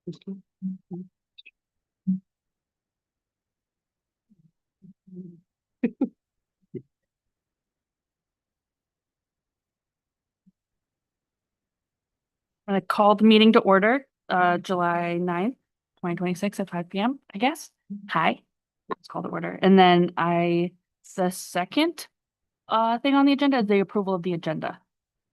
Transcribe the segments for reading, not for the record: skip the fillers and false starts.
I'm gonna call the meeting to order, July 9th, 2026 at 5 p.m., I guess. Hi, let's call the order. And then the second thing on the agenda is the approval of the agenda.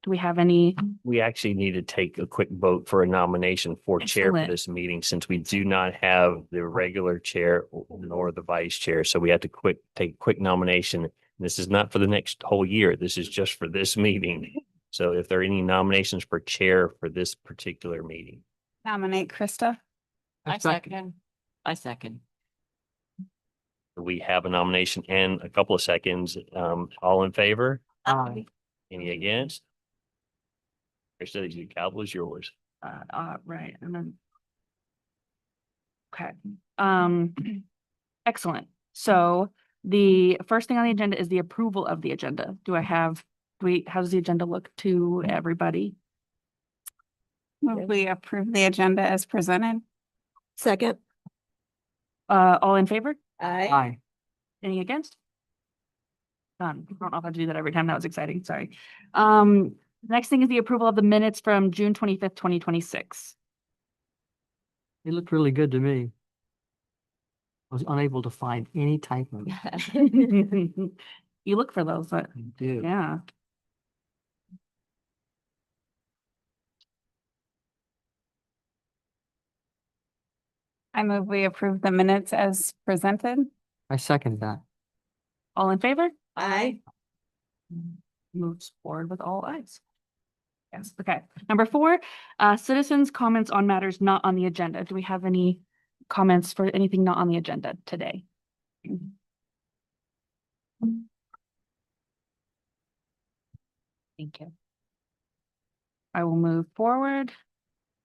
Do we have any? We actually need to take a quick vote for a nomination for chair for Excellent. this meeting, since we do not have the regular chair nor the vice chair. So we have to take a quick nomination. This is not for the next whole year. This is just for this meeting. So if there are any nominations for chair for this particular meeting. Nominate Krista. I second. I second. We have a nomination and a couple of seconds. All in favor? Aye. Any against? Krista, the gavel is yours. Right, and then. Okay, excellent. So the first thing on the agenda is the approval of the agenda. How does the agenda look to everybody? Move we approve the agenda as presented. Second. All in favor? Aye. Any against? Done. I don't know if I have to do that every time. That was exciting. Sorry. Next thing is the approval of the minutes from June 25th, 2026. They looked really good to me. I was unable to find any typos. You look for those, but I do. yeah. I move we approve the minutes as presented. I second that. All in favor? Aye. Moves forward with all ayes. Yes, okay. Number 4, citizens' comments on matters not on the agenda. Do we have any comments for anything not on the agenda today? Thank you. I will move forward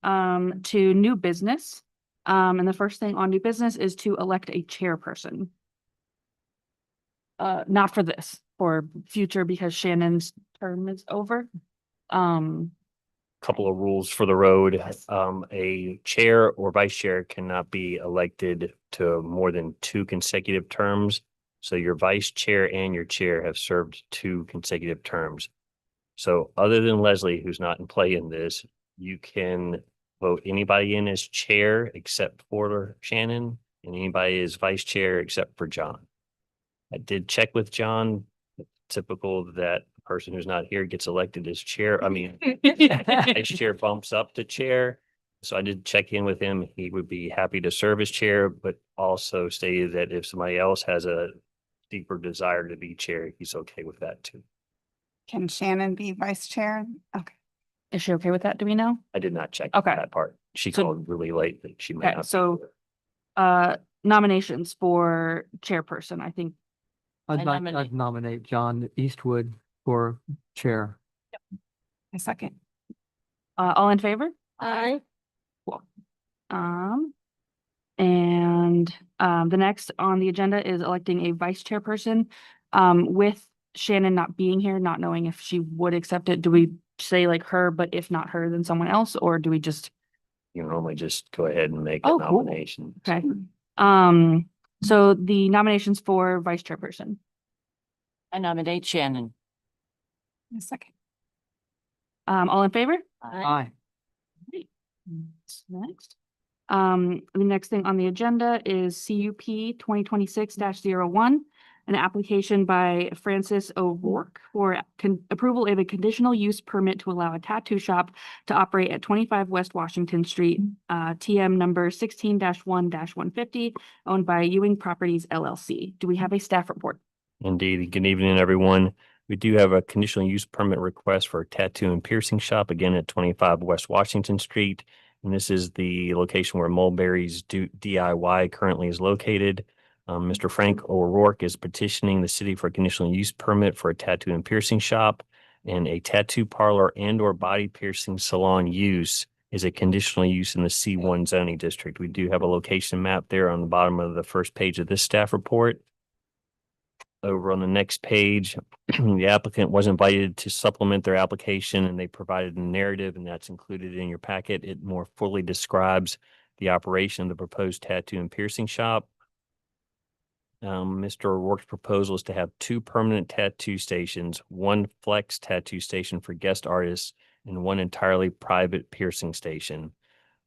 to new business. And the first thing on new business is to elect a chairperson. Not for this, for future, because Shannon's term is over. Couple of rules for the road. A chair or vice chair cannot be elected to more than 2 consecutive terms. So your vice chair and your chair have served 2 consecutive terms. So other than Leslie, who's not in play in this, you can vote anybody in as chair except for Shannon, and anybody as vice chair except for John. I did check with John. Typical that the person who's not here gets elected as chair. I mean, vice chair bumps up to chair. So I did check in with him. He would be happy to serve as chair, but also stated that if somebody else has a deeper desire to be chair, he's okay with that too. Can Shannon be vice chair? Okay. Is she okay with that? Do we know? I did not check Okay. that part. She So- called really late that she may Okay, not. so nominations for chairperson, I think. I'd nominate John Eastwood for chair. I second. All in favor? Aye. The next on the agenda is electing a vice chairperson. With Shannon not being here, not knowing if she would accept it, do we say like her, but if not her, then someone else, or do we just? You normally just go ahead and make a Oh, cool. nomination. Okay. So the nominations for vice chairperson. I nominate Shannon. I second. All in favor? Aye. Next. The next thing on the agenda is CUP 2026-01, an application by Francis O'Rourke for approval of a conditional use permit to allow a tattoo shop to operate at 25 West Washington Street, TM number 16-1-150, owned by Ewing Properties LLC. Do we have a staff report? Indeed. Good evening, everyone. We do have a conditional use permit request for a tattoo and piercing shop, again at 25 West Washington Street. And this is the location where Mulberry's DIY currently is located. Mr. Frank O'Rourke is petitioning the city for a conditional use permit for a tattoo and piercing shop, and a tattoo parlor and or body piercing salon use is a conditional use in the C1 zoning district. We do have a location map there on the bottom of the first page of this staff report. Over on the next page, the applicant was invited to supplement their application, and they provided a narrative, and that's included in your packet. It more fully describes the operation of the proposed tattoo and piercing shop. Mr. O'Rourke's proposal is to have 2 permanent tattoo stations, 1 flex tattoo station for guest artists, and 1 entirely private piercing station.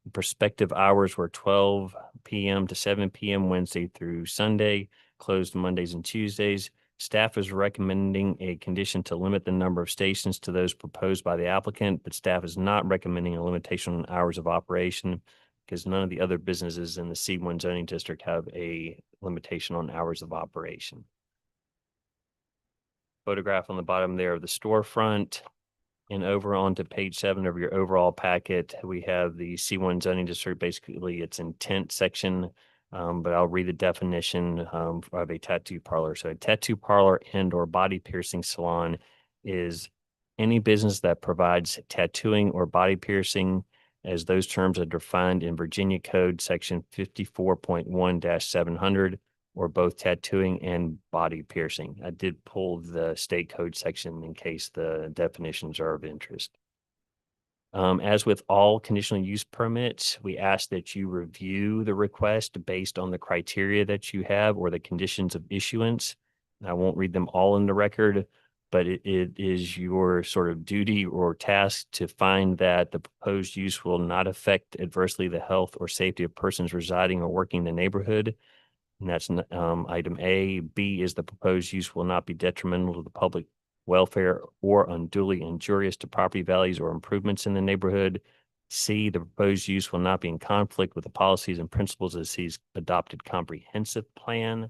The prospective hours were 12 p.m. to 7 p.m. Wednesday through Sunday, closed Mondays and Tuesdays. Staff is recommending a condition to limit the number of stations to those proposed by the applicant, but staff is not recommending a limitation on hours of operation because none of the other businesses in the C1 zoning district have a limitation on hours of operation. Photograph on the bottom there of the storefront. And over onto page 7 of your overall packet, we have the C1 zoning district, basically its intent section. But I'll read the definition of a tattoo parlor. So a tattoo parlor and or body piercing salon is any business that provides tattooing or body piercing, as those terms are defined in Virginia Code Section 54.1-700, or both tattooing and body piercing. I did pull the state code section in case the definitions are of interest. As with all conditional use permits, we ask that you review the request based on the criteria that you have or the conditions of issuance. I won't read them all in the record, but it is your sort of duty or task to find that the proposed use will not affect adversely the health or safety of persons residing or working in the neighborhood. And that's item A. B is the proposed use will not be detrimental to the public welfare or unduly injurious to property values or improvements in the neighborhood. C, the proposed use will not be in conflict with the policies and principles of the city's adopted comprehensive plan.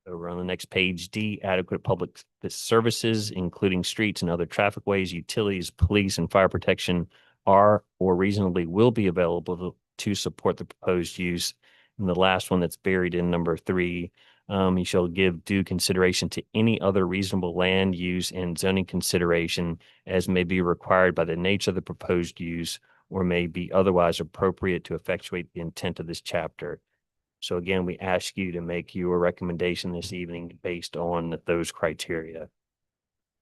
Over on the next page, D, adequate public services, including streets and other traffic ways, utilities, police, and fire protection are or reasonably will be available to support the proposed use. And the last one that's buried in number 3, you shall give due consideration to any other reasonable land use and zoning consideration as may be required by the nature of the proposed use or may be otherwise appropriate to effectuate the intent of this chapter. So again, we ask you to make your recommendation this evening based on those criteria.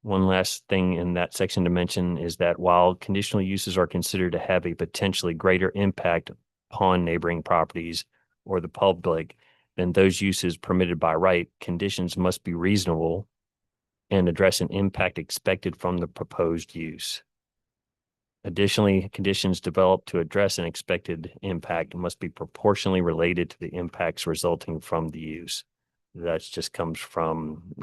One last thing in that section to mention is that while conditional uses are considered to have a potentially greater impact upon neighboring properties or the public than those uses permitted by right, conditions must be reasonable and address an impact expected from the proposed use. Additionally, conditions developed to address an expected impact must be proportionally related to the impacts resulting from the use. That just comes from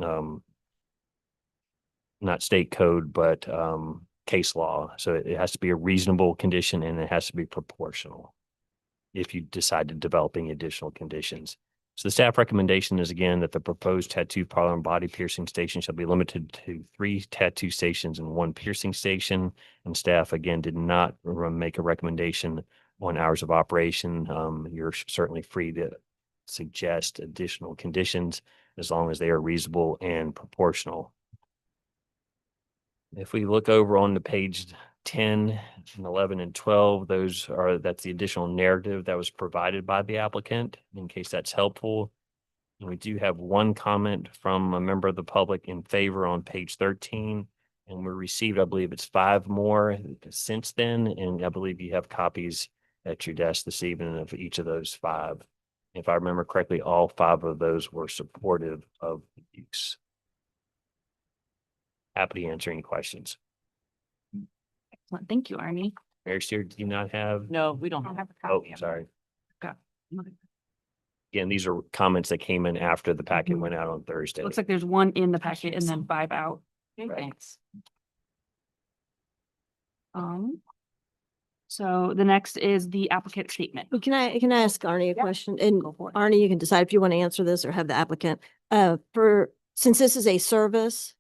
not state code, but case law. So it has to be a reasonable condition and it has to be proportional if you decide to develop any additional conditions. So the staff recommendation is again that the proposed tattoo parlor and body piercing station shall be limited to 3 tattoo stations and 1 piercing station. And staff again did not make a recommendation on hours of operation. You're certainly free to suggest additional conditions as long as they are reasonable and proportional. If we look over on the page 10 and 11 and 12, that's the additional narrative that was provided by the applicant, in case that's helpful. And we do have 1 comment from a member of the public in favor on page 13, and we received, I believe it's 5 more since then, and I believe you have copies at your desk this evening of each of those 5. If I remember correctly, all 5 of those were supportive of the use. Happy to answer any questions. Excellent. Thank you, Arnie. Mary Steer, do you not have? No, we don't I have. have a Oh, copy of it. sorry. Okay. Again, these are comments that came in after the packet Mhm. went out on Thursday. Looks like there's 1 in the packet and then 5 out. Okay, Right. thanks. So the next is the applicant statement. Well, can I ask Arnie a Yeah. question? And Go for it. Arnie, you can decide if you want to answer this or have the applicant. Since this is a service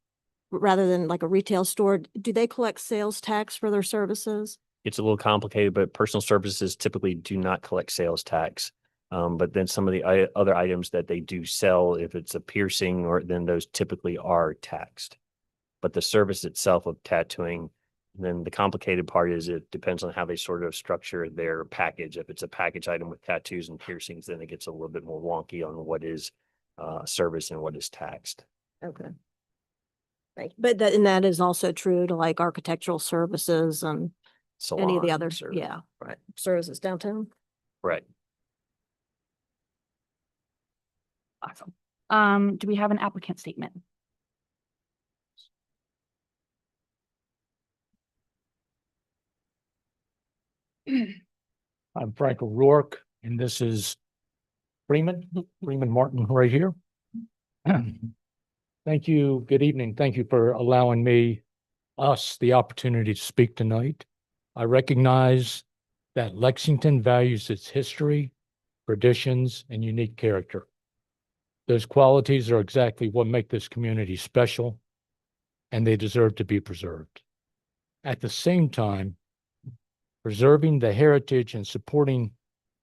rather than like a retail store, do they collect sales tax for their services? It's a little complicated, but personal services typically do not collect sales tax. But then some of the other items that they do sell, if it's a piercing or then those typically are taxed. But the service itself of tattooing, then the complicated part is it depends on how they sort of structure their package. If it's a package item with tattoos and piercings, then it gets a little bit more wonky on what is service and what is taxed. Okay. Right, but that is also true to like architectural services and any of the Salon others, service. yeah, right, services downtown. Correct. Awesome. Do we have an applicant statement? I'm Frank O'Rourke, and this is Freeman Martin right here. Thank you. Good evening. Thank you for allowing us the opportunity to speak tonight. I recognize that Lexington values its history, traditions, and unique character. Those qualities are exactly what make this community special, and they deserve to be preserved. At the same time, preserving the heritage and supporting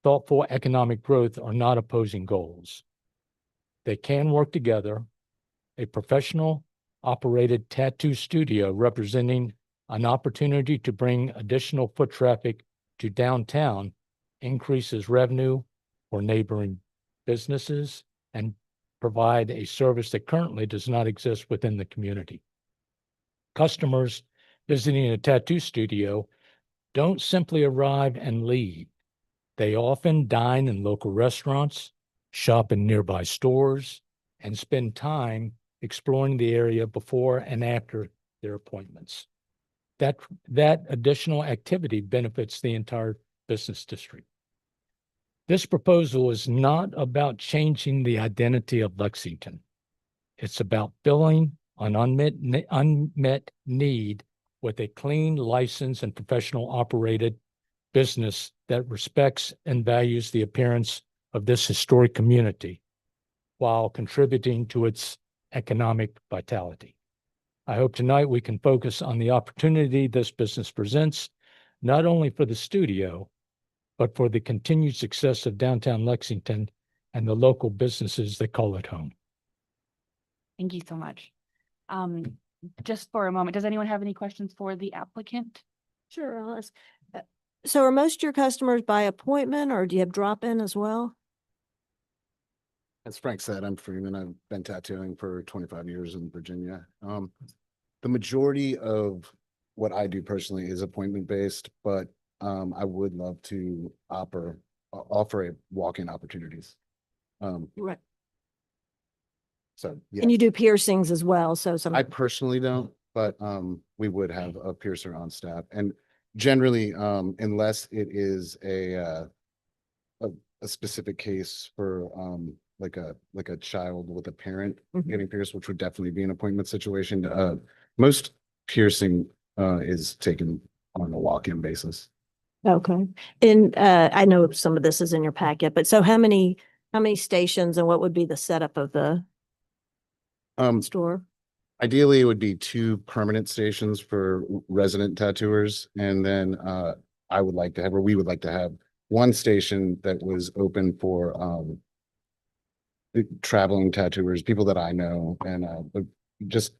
thoughtful economic growth are not opposing goals. They can work together. A professional operated tattoo studio representing an opportunity to bring additional foot traffic to downtown increases revenue for neighboring businesses and provide a service that currently does not exist within the community. Customers visiting a tattoo studio don't simply arrive and leave. They often dine in local restaurants, shop in nearby stores, and spend time exploring the area before and after their appointments. That additional activity benefits the entire business district. This proposal is not about changing the identity of Lexington. It's about filling an unmet need with a clean, licensed, and professional operated business that respects and values the appearance of this historic community while contributing to its economic vitality. I hope tonight we can focus on the opportunity this business presents, not only for the studio, but for the continued success of downtown Lexington and the local businesses that call it home. Thank you so much. Just for a moment, does anyone have any questions for the applicant? Sure, I'll ask. So are most of your customers by appointment or do you have drop-in as well? As Frank said, I'm Freeman. I've been tattooing for 25 years in Virginia. The majority of what I do personally is appointment based, but I would love to offer a walk-in opportunities. Right. So yeah, And you do piercings as well, so some. I personally don't, but we would have a piercer on staff, and generally, unless it is a specific case for like a child with a parent Mhm. getting pierced, which would definitely be an appointment situation. Most piercing is taken on a walk-in basis. Okay. And I know some of this is in your packet, but so how many stations and what would be the setup of the store? Ideally, it would be 2 permanent stations for resident tattooers, and then we would like to have 1 station that was open for the traveling tattooers, people that I know, and just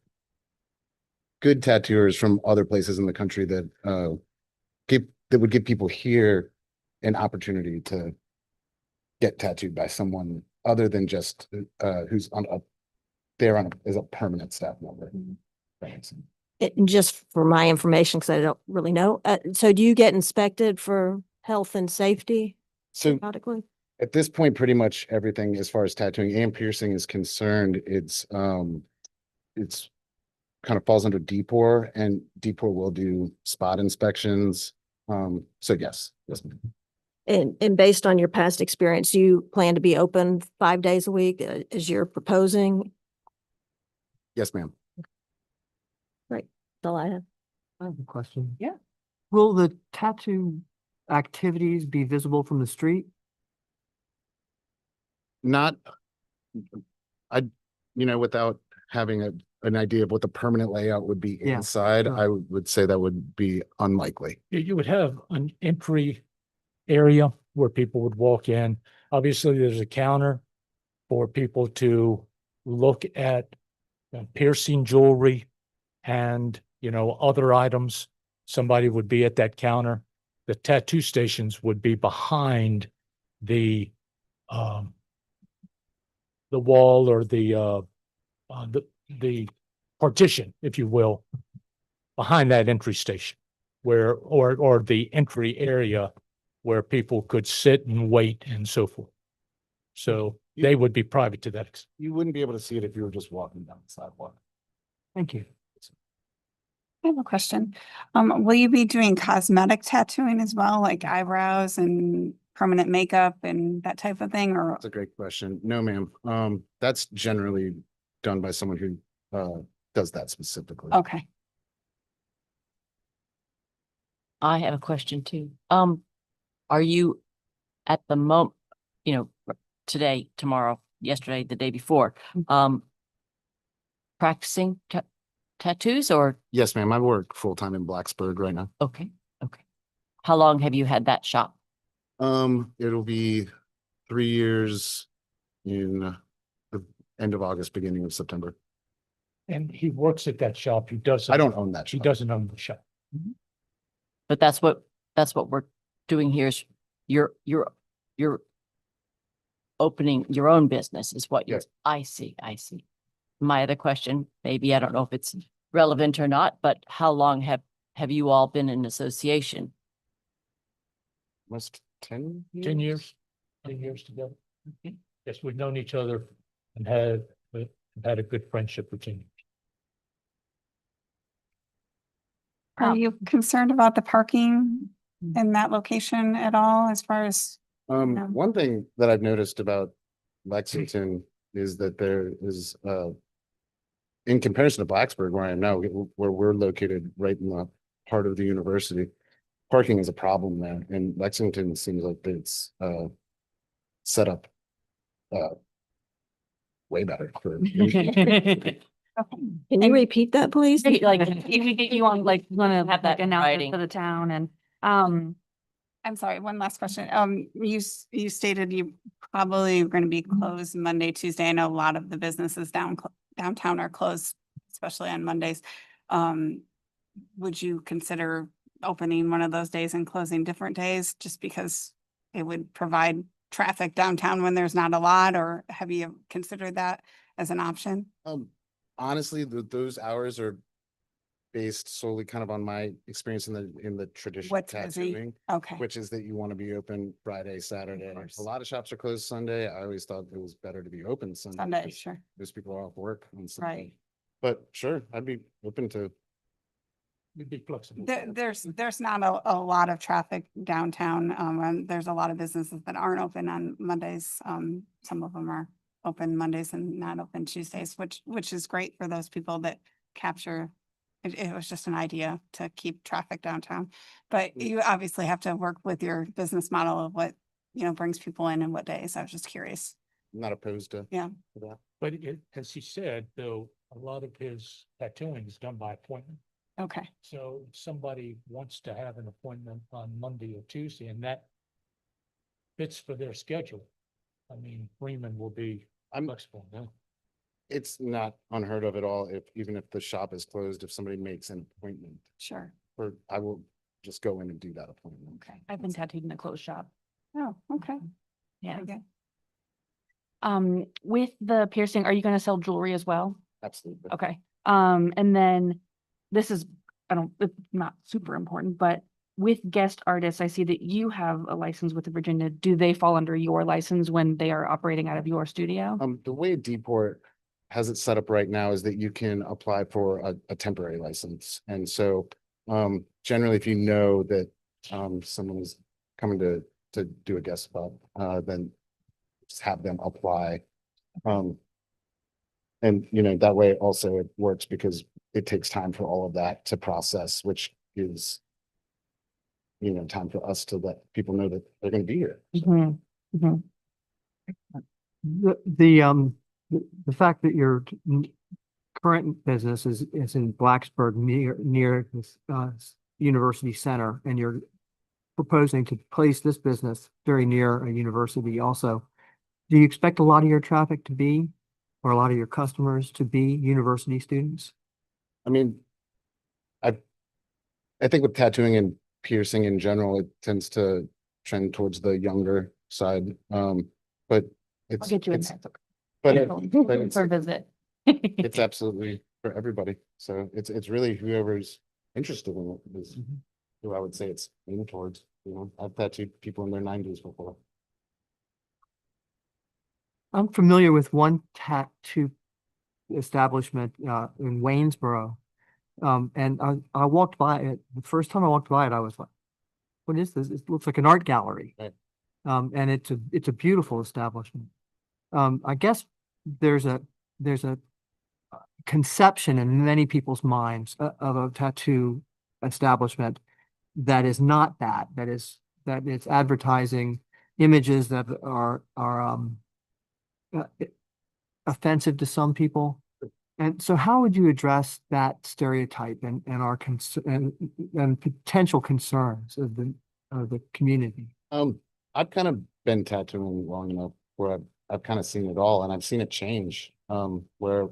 good tattooers from other places in the country that would give people here an opportunity to get tattooed by someone other than just who's as a permanent staff member. That makes sense. And just for my information, because I don't really know. So do you get inspected for health and safety So periodically? at this point, pretty much everything as far as tattooing and piercing is concerned, it's kind of falls under DPOR, and DPOR will do spot inspections. So yes. Ma'am. And based on your past experience, you plan to be open 5 days a week as you're proposing? Yes, ma'am. That's all I have. I have a question. Yeah. Will the tattoo activities be visible from the street? Not, without having an idea of what the permanent layout would be Yeah, inside, sure. I would say that would be unlikely. You would have an entry area where people would walk in. Obviously, there's a counter for people to look at piercing jewelry and, other items. Somebody would be at that counter. The tattoo stations would be behind the wall or the partition, if you will, behind that entry station or the entry area where people could sit and wait and so forth. So they would be private to that extent. You wouldn't be able to see it if you were just walking down the sidewalk. Thank you. I have a question. Will you be doing cosmetic tattooing as well, like eyebrows and permanent makeup and that type of thing, or? That's a great question. No, ma'am. That's generally done by someone who does that specifically. Okay. I have a question too. Are you at the today, tomorrow, yesterday, the day before, practicing tattoos or, Yes, ma'am. I work full-time in Blacksburg right now. okay. How long have you had that shop? It'll be 3 years in the end of August, beginning of September. And he works at that shop. He doesn't. I don't own that He shop. doesn't own the shop. But that's what we're doing here is you're opening your own business is what you, Yes. I see. My other question, maybe I don't know if it's relevant or not, but how long have you all been in association? Almost 10 years? 10 years, 10 years together. Okay. Yes, we've known each other and had a good friendship for 10 years. Are you concerned about the parking in that location at all as far as? No. One thing that I've noticed about Lexington is that there is, in comparison to Blacksburg, where I am now, where we're located right in the heart of the university, parking is a problem there, and Lexington seems like it's, set up, way better for. Can you repeat that, please? Like, if we get you on, like, wanna Have that in announce it writing. to the town and, I'm sorry, one last question. You stated you probably are going to be closed Monday, Tuesday. I know a lot of the businesses downtown are closed, especially on Mondays. Would you consider opening one of those days and closing different days just because it would provide traffic downtown when there's not a lot, or have you considered that as an option? Honestly, those hours are based solely kind of on my experience in the traditional What's busy? tattooing, Okay, which is that you want to be open Friday, Saturday. course. A lot of shops are closed Sunday. I always thought it was better to be open Sunday. Sunday, because sure. Most people are off work on Sunday. Right. But sure, I'd be open to. You'd be flexible. There's not a lot of traffic downtown. And there's a lot of businesses that aren't open on Mondays. Some of them are open Mondays and not open Tuesdays, which is great for those people that capture. It was just an idea to keep traffic downtown. But you obviously have to work with your business model of what, brings people in and what days. I was just curious. I'm not opposed to. Yeah. to that. But as he said, though, a lot of his tattooing is done by appointment. Okay, So if somebody wants to have an appointment on Monday or Tuesday and that fits for their schedule, I mean, Freeman will be I'm- flexible. Yeah. It's not unheard of at all even if the shop is closed, if somebody makes an appointment, sure. or I will just go in and do that appointment. Okay. I've been tattooed in a closed shop. Oh, okay. Yeah. Very good. With the piercing, are you gonna sell jewelry as well? Absolutely. Okay, and then this is, it's not super important, but with guest artists, I see that you have a license with Virginia. Do they fall under your license when they are operating out of your studio? The way Deport has it set up right now is that you can apply for a temporary license. And so, generally, if you know that, someone is coming to do a guest spot, then just have them apply. And that way also it works because it takes time for all of that to process, which is, time for us to let people know that they're going to be here. So, Mhm, mhm. The fact that your current business is in Blacksburg near this university center, and you're proposing to place this business very near a university also, do you expect a lot of your traffic to be, or a lot of your customers to be university students? I mean, I think with tattooing and piercing in general, it tends to trend towards the younger side. But I'll it's, get you in it's, there. It's okay. but it's, For a visit. it's absolutely for everybody. So it's really whoever's interested in it is who I would say it's aimed towards. You know, I've tattooed people in their nineties before. I'm familiar with one tattoo establishment in Waynesboro. And I walked by it. The first time I walked by it, I was like, what is this? It looks like an art gallery. Right. And it's a beautiful establishment. I guess there's a conception in many people's minds of a tattoo establishment that is not that it's advertising images that are offensive to some people. And so how would you address that stereotype and our and potential concerns of the community? I've kind of been tattooing long enough where I've kind of seen it all, and I've seen it change. Where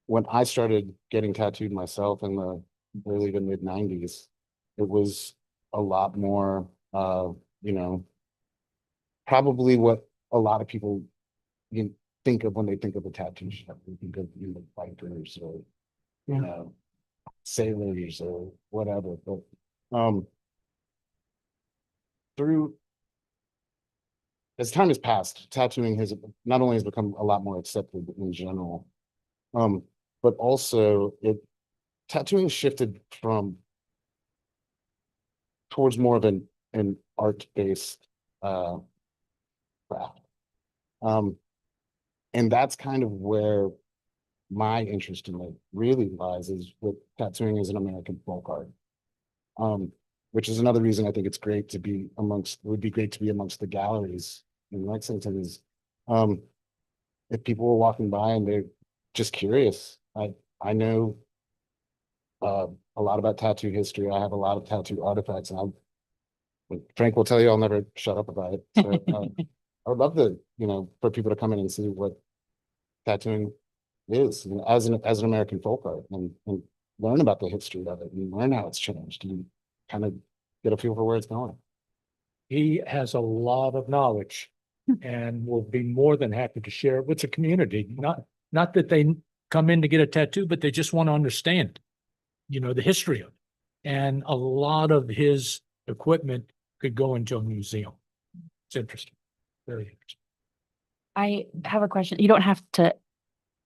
when I started getting tattooed myself in the early to mid '90s, it was a lot more, you know, probably what a lot of people think of when they think of a tattoo shop. They think of, you know, bikers or, Yeah. you know, sailors or whatever. But through as time has passed, tattooing has not only has become a lot more accepted in general, but also tattooing shifted from towards more of an art-based craft. And that's kind of where my interest in it really lies, is with tattooing as an American folk art. Which is another reason I think it's great to be would be great to be amongst the galleries in Lexington is, if people were walking by and they're just curious. I know a lot about tattoo history. I have a lot of tattoo artifacts, and Frank will tell you I'll never shut up about it. So, I would love to, you know, for people to come in and see what tattooing is, you know, as an American folk art, and learn about the history of it and learn how it's changed and kind of get a feel for where it's going. He has a lot of knowledge and will be more than happy to share it with the community. Not that they come in to get a tattoo, but they just want to understand, you know, the history of it. And a lot of his equipment could go into a museum. It's interesting. Very interesting. I have a question. You don't have to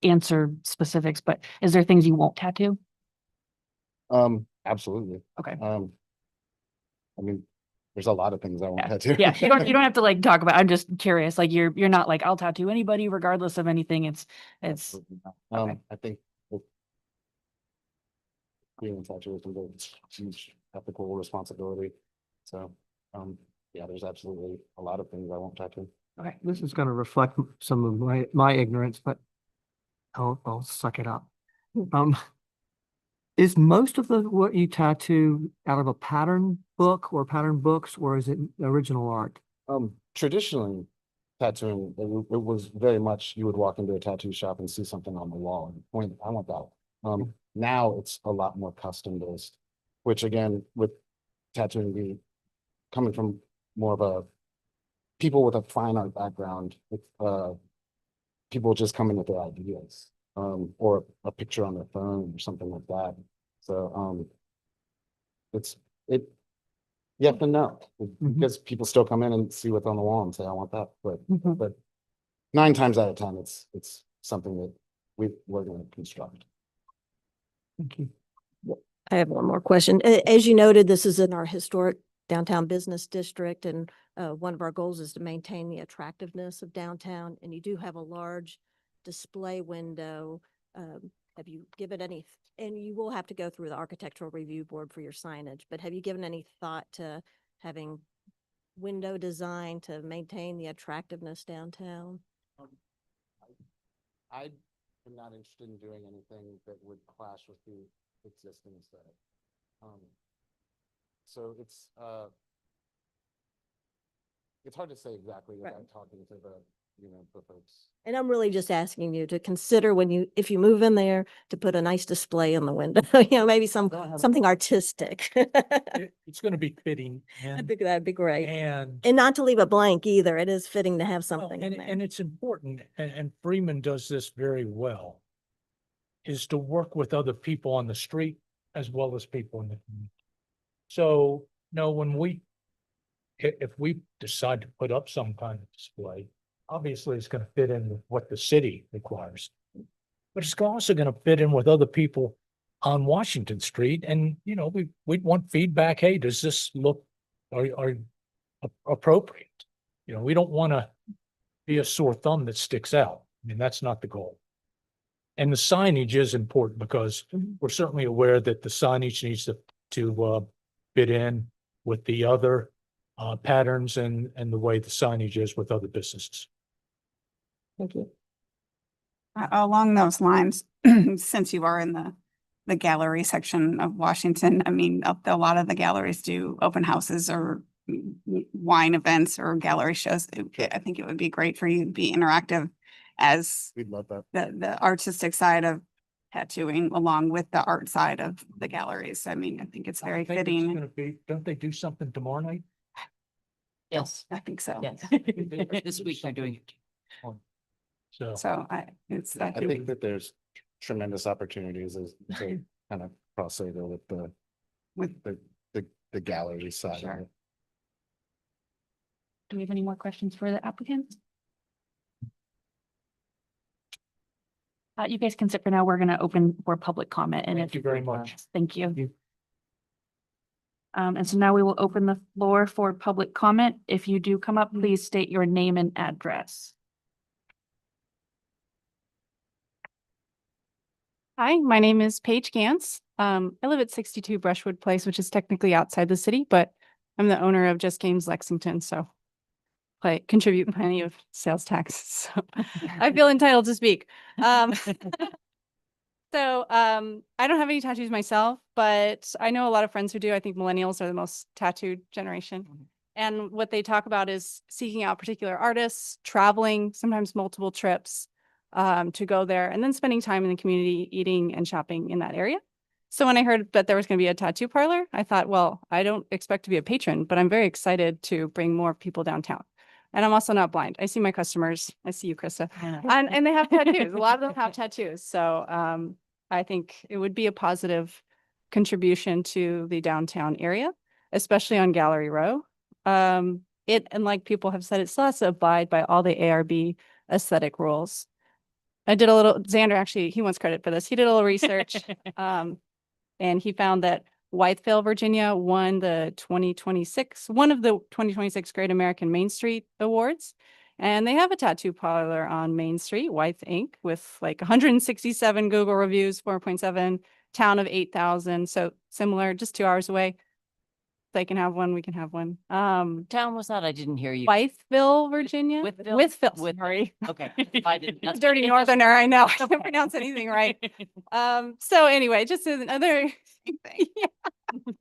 answer specifics, but is there things you won't tattoo? Absolutely. Okay. I mean, there's a lot of things I won't tattoo. Yeah, you don't have to like talk about, I'm just curious, like you're not like, I'll tattoo anybody regardless of anything. It's Absolutely not. okay. I think being a tattoo is a huge ethical responsibility. So, yeah, there's absolutely a lot of things I won't tattoo. Okay. This is going to reflect some of my ignorance, but I'll suck it up. Is most of what you tattoo out of a pattern book or pattern books, or is it original art? Traditionally, tattooing, it was very much, you would walk into a tattoo shop and see something on the wall and point, I want that. Now it's a lot more custom based, which again, with tattooing being coming from more of a people with a fine art background, people just come in with their ideas, or a picture on their phone or something like that. So, yes and no, because people still come in and see what's on the wall and say, I want that. But 9 times out of 10, it's something that we're going to construct. Thank you. I have one more question. As you noted, this is in our historic downtown business district, and one of our goals is to maintain the attractiveness of downtown, and you do have a large display window. Have you given any, and you will have to go through the architectural review board for your signage, but have you given any thought to having window design to maintain the attractiveness downtown? I am not interested in doing anything that would clash with the existing aesthetic. So it's hard to say exactly without talking to the folks. And I'm really just asking you to consider if you move in there, to put a nice display in the window, maybe something artistic. It's going to be fitting I and, think that'd be great. and And not to leave it blank either. It is fitting to have well, something in and there. it's important, and Freeman does this very well, is to work with other people on the street as well as people in the community. So, no, when we if we decide to put up some kind of display, obviously it's gonna fit in with what the city requires. But it's also gonna fit in with other people on Washington Street, and, you know, we'd want feedback. Hey, does this look, are appropriate? You know, we don't wanna be a sore thumb that sticks out. I mean, that's not the goal. And the signage is important because we're certainly aware that the signage needs to fit in with the other patterns and the way the signage is with other businesses. Thank you. Along those lines, since you are in the gallery section of Washington, I mean, a lot of the galleries do open houses or wine events or gallery shows. I think it would be great for you to be interactive as We'd love that. the artistic side of tattooing along with the art side of the galleries. I mean, I think it's very I think it's fitting. gonna be, don't they do something tomorrow night? Yes, I think so. yes. This week they're doing it. So, So I I think that there's tremendous opportunities as to kind of cross over with with the gallery side of Sure. it. Do we have any more questions for the applicant? You guys can sit for now. We're gonna open for public comment and thank you very much. thank you. you. And so now we will open the floor for public comment. If you do come up, please state your name and address. Hi, my name is Paige Gantz. I live at 62 Brushwood Place, which is technically outside the city, but I'm the owner of Just Games Lexington, so contribute plenty of sales tax. So I feel entitled to speak. I don't have any tattoos myself, but I know a lot of friends who do. I think millennials are the most tattooed generation. And what they talk about is seeking out particular artists, traveling, sometimes multiple trips to go there, and then spending time in the community, eating and shopping in that area. So when I heard that there was going to be a tattoo parlor, I thought, well, I don't expect to be a patron, but I'm very excited to bring more people downtown. And I'm also not blind. I see my customers. I see you, Krista. And they have tattoos. A lot of them have tattoos. So I think it would be a positive contribution to the downtown area, especially on Gallery Row. And like people have said, it still has to abide by all the ARB aesthetic rules. I did a little, Xander actually, he wants credit for this. He did a little research and he found that Wytheville, Virginia won the 2026, one of the 2026 Great American Main Street Awards. And they have a tattoo parlor on Main Street, Wythe Inc., with like 167 Google reviews, 4.7, town of 8,000. So similar, just 2 hours away. They can have one, we can have one. Town was that? I didn't hear you. Wytheville, Virginia. Wytheville? Wytheville, sorry. Okay. I didn't. that's- dirty northerner, I know. I can't pronounce anything right. So anyway, just another,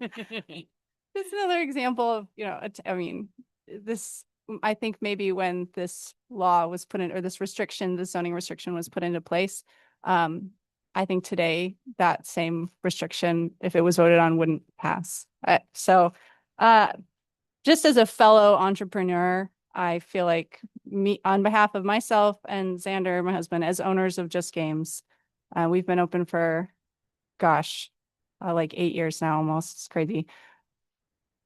just another example of, you know, I mean, this, I think maybe when this law was put in, or this restriction, the zoning restriction was put into place, I think today that same restriction, if it was voted on, wouldn't pass. Just as a fellow entrepreneur, I feel like on behalf of myself and Xander, my husband, as owners of Just Games, we've been open for, gosh, like 8 years now, almost. It's crazy.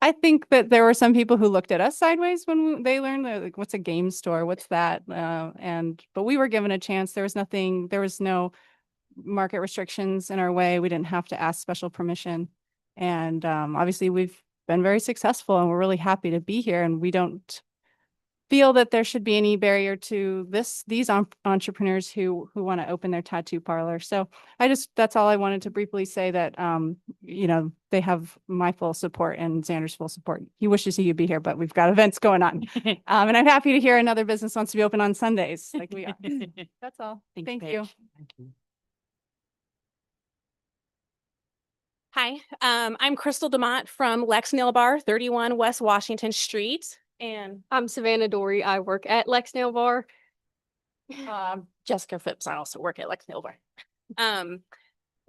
I think that there were some people who looked at us sideways when they learned that, like, what's a game store? What's that? But we were given a chance. There was no market restrictions in our way. We didn't have to ask special permission. And obviously we've been very successful and we're really happy to be here. And we don't feel that there should be any barrier to these entrepreneurs who want to open their tattoo parlor. So that's all I wanted to briefly say, that, you know, they have my full support and Xander's full support. He wishes he could be here, but we've got events going on. And I'm happy to hear another business wants to be open on Sundays like we are. That's all. Thank you. Hi, I'm Crystal DeMott from Lex Nail Bar, 31 West Washington Street. And I'm Savannah Dory. I work at Lex Nail Bar. Jessica Phipps, I also work at Lex Nail Bar.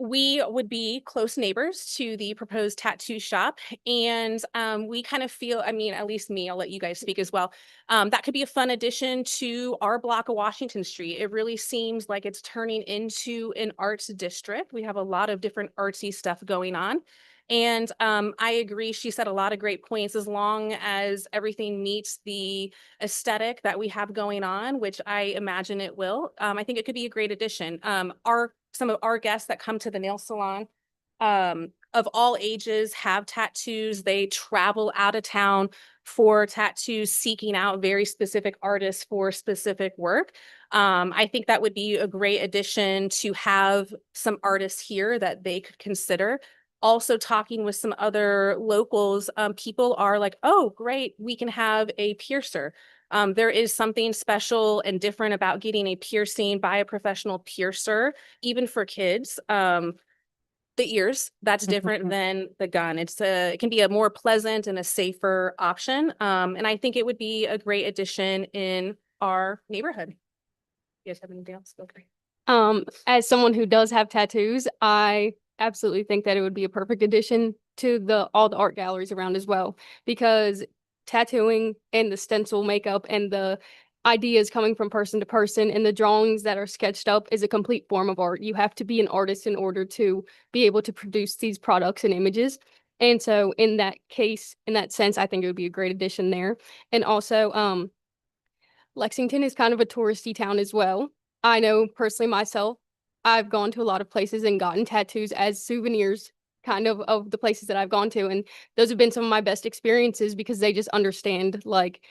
We would be close neighbors to the proposed tattoo shop. And we kind of feel, I mean, at least me, I'll let you guys speak as well. That could be a fun addition to our block of Washington Street. It really seems like it's turning into an arts district. We have a lot of different artsy stuff going on. And I agree, she said a lot of great points, as long as everything meets the aesthetic that we have going on, which I imagine it will. I think it could be a great addition. Some of our guests that come to the nail salon, of all ages, have tattoos. They travel out of town for tattoos, seeking out very specific artists for specific work. I think that would be a great addition to have some artists here that they could consider. Also talking with some other locals, people are like, oh, great, we can have a piercer. There is something special and different about getting a piercing by a professional piercer, even for kids. The ears, that's different than the gun. It can be a more pleasant and a safer option. And I think it would be a great addition in our neighborhood. You guys have anything else? Okay. As someone who does have tattoos, I absolutely think that it would be a perfect addition to all the art galleries around as well, because tattooing and the stencil makeup and the ideas coming from person to person and the drawings that are sketched up is a complete form of art. You have to be an artist in order to be able to produce these products and images. And so in that case, in that sense, I think it would be a great addition there. And also, Lexington is kind of a touristy town as well. I know personally myself, I've gone to a lot of places and gotten tattoos as souvenirs kind of the places that I've gone to. And those have been some of my best experiences because they just understand, like,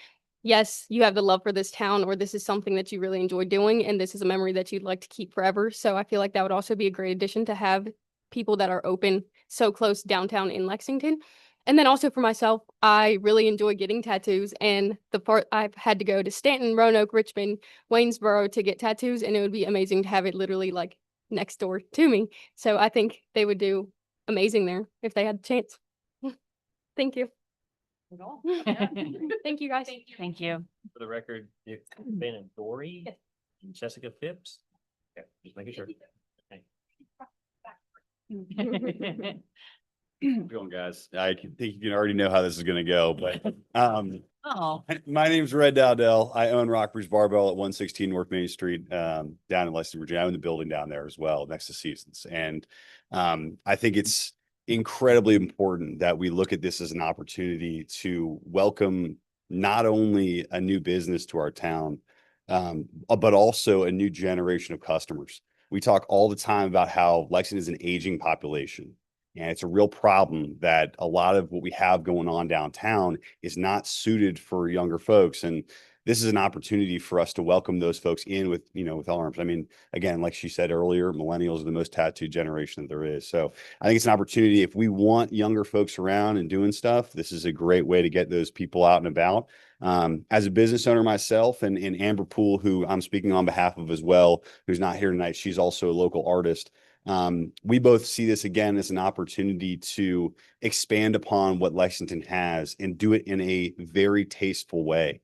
yes, you have the love for this town, or this is something that you really enjoy doing, and this is a memory that you'd like to keep forever. So I feel like that would also be a great addition to have people that are open so close downtown in Lexington. And then also for myself, I really enjoy getting tattoos, and the part I've had to go to Stanton, Roanoke, Richmond, Waynesboro to get tattoos, and it would be amazing to have it literally like next door to me. So I think they would do amazing there if they had the chance. Thank you. Thank you, guys. Thank you. For the record, it's Ben and Dory and Jessica Phipps. Yeah, just making sure. Okay. Going, guys. I think you can already know how this is going to go, but Oh, my name's Red Dowdell. I own Rockbridge Barbell at 116 North Main Street, down in Lexington, Virginia. I own the building down there as well, next to Seasons. And I think it's incredibly important that we look at this as an opportunity to welcome not only a new business to our town, but also a new generation of customers. We talk all the time about how Lexington is an aging population. And it's a real problem that a lot of what we have going on downtown is not suited for younger folks. And this is an opportunity for us to welcome those folks in with, with arms. I mean, again, like she said earlier, millennials are the most tattooed generation that there is. So I think it's an opportunity. If we want younger folks around and doing stuff, this is a great way to get those people out and about. As a business owner myself, and Amber Poole, who I'm speaking on behalf of as well, who's not here tonight, she's also a local artist. We both see this again as an opportunity to expand upon what Lexington has and do it in a very tasteful way.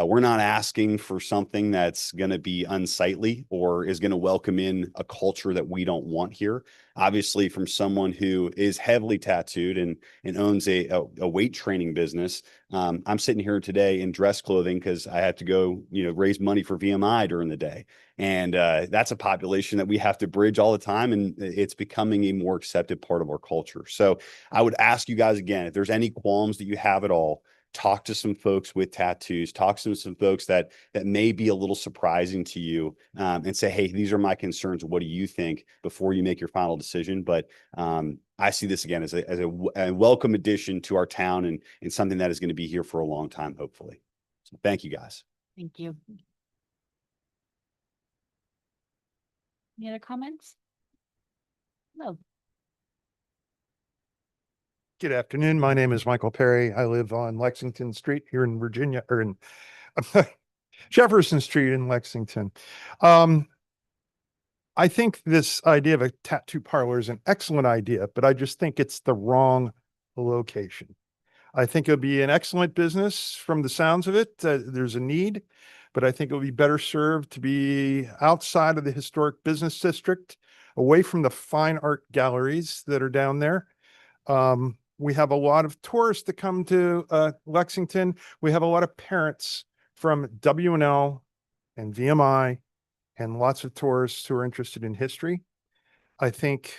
We're not asking for something that's going to be unsightly or is going to welcome in a culture that we don't want here. Obviously, from someone who is heavily tattooed and owns a weight training business, I'm sitting here today in dress clothing because I had to go, raise money for VMI during the day. And that's a population that we have to bridge all the time. And it's becoming a more accepted part of our culture. So I would ask you guys again, if there's any qualms that you have at all, talk to some folks with tattoos, talk to some folks that may be a little surprising to you, and say, hey, these are my concerns. What do you think before you make your final decision? But I see this again as a welcome addition to our town and something that is going to be here for a long time, hopefully. So thank you, guys. thank you. Any other comments? No. Good afternoon. My name is Michael Perry. I live on Lexington Street here in Virginia, or in Jefferson Street in Lexington. I think this idea of a tattoo parlor is an excellent idea, but I just think it's the wrong location. I think it'll be an excellent business from the sounds of it. There's a need, but I think it'll be better served to be outside of the historic business district, away from the fine art galleries that are down there. We have a lot of tourists that come to Lexington. We have a lot of parents from W&L and VMI and lots of tourists who are interested in history. I think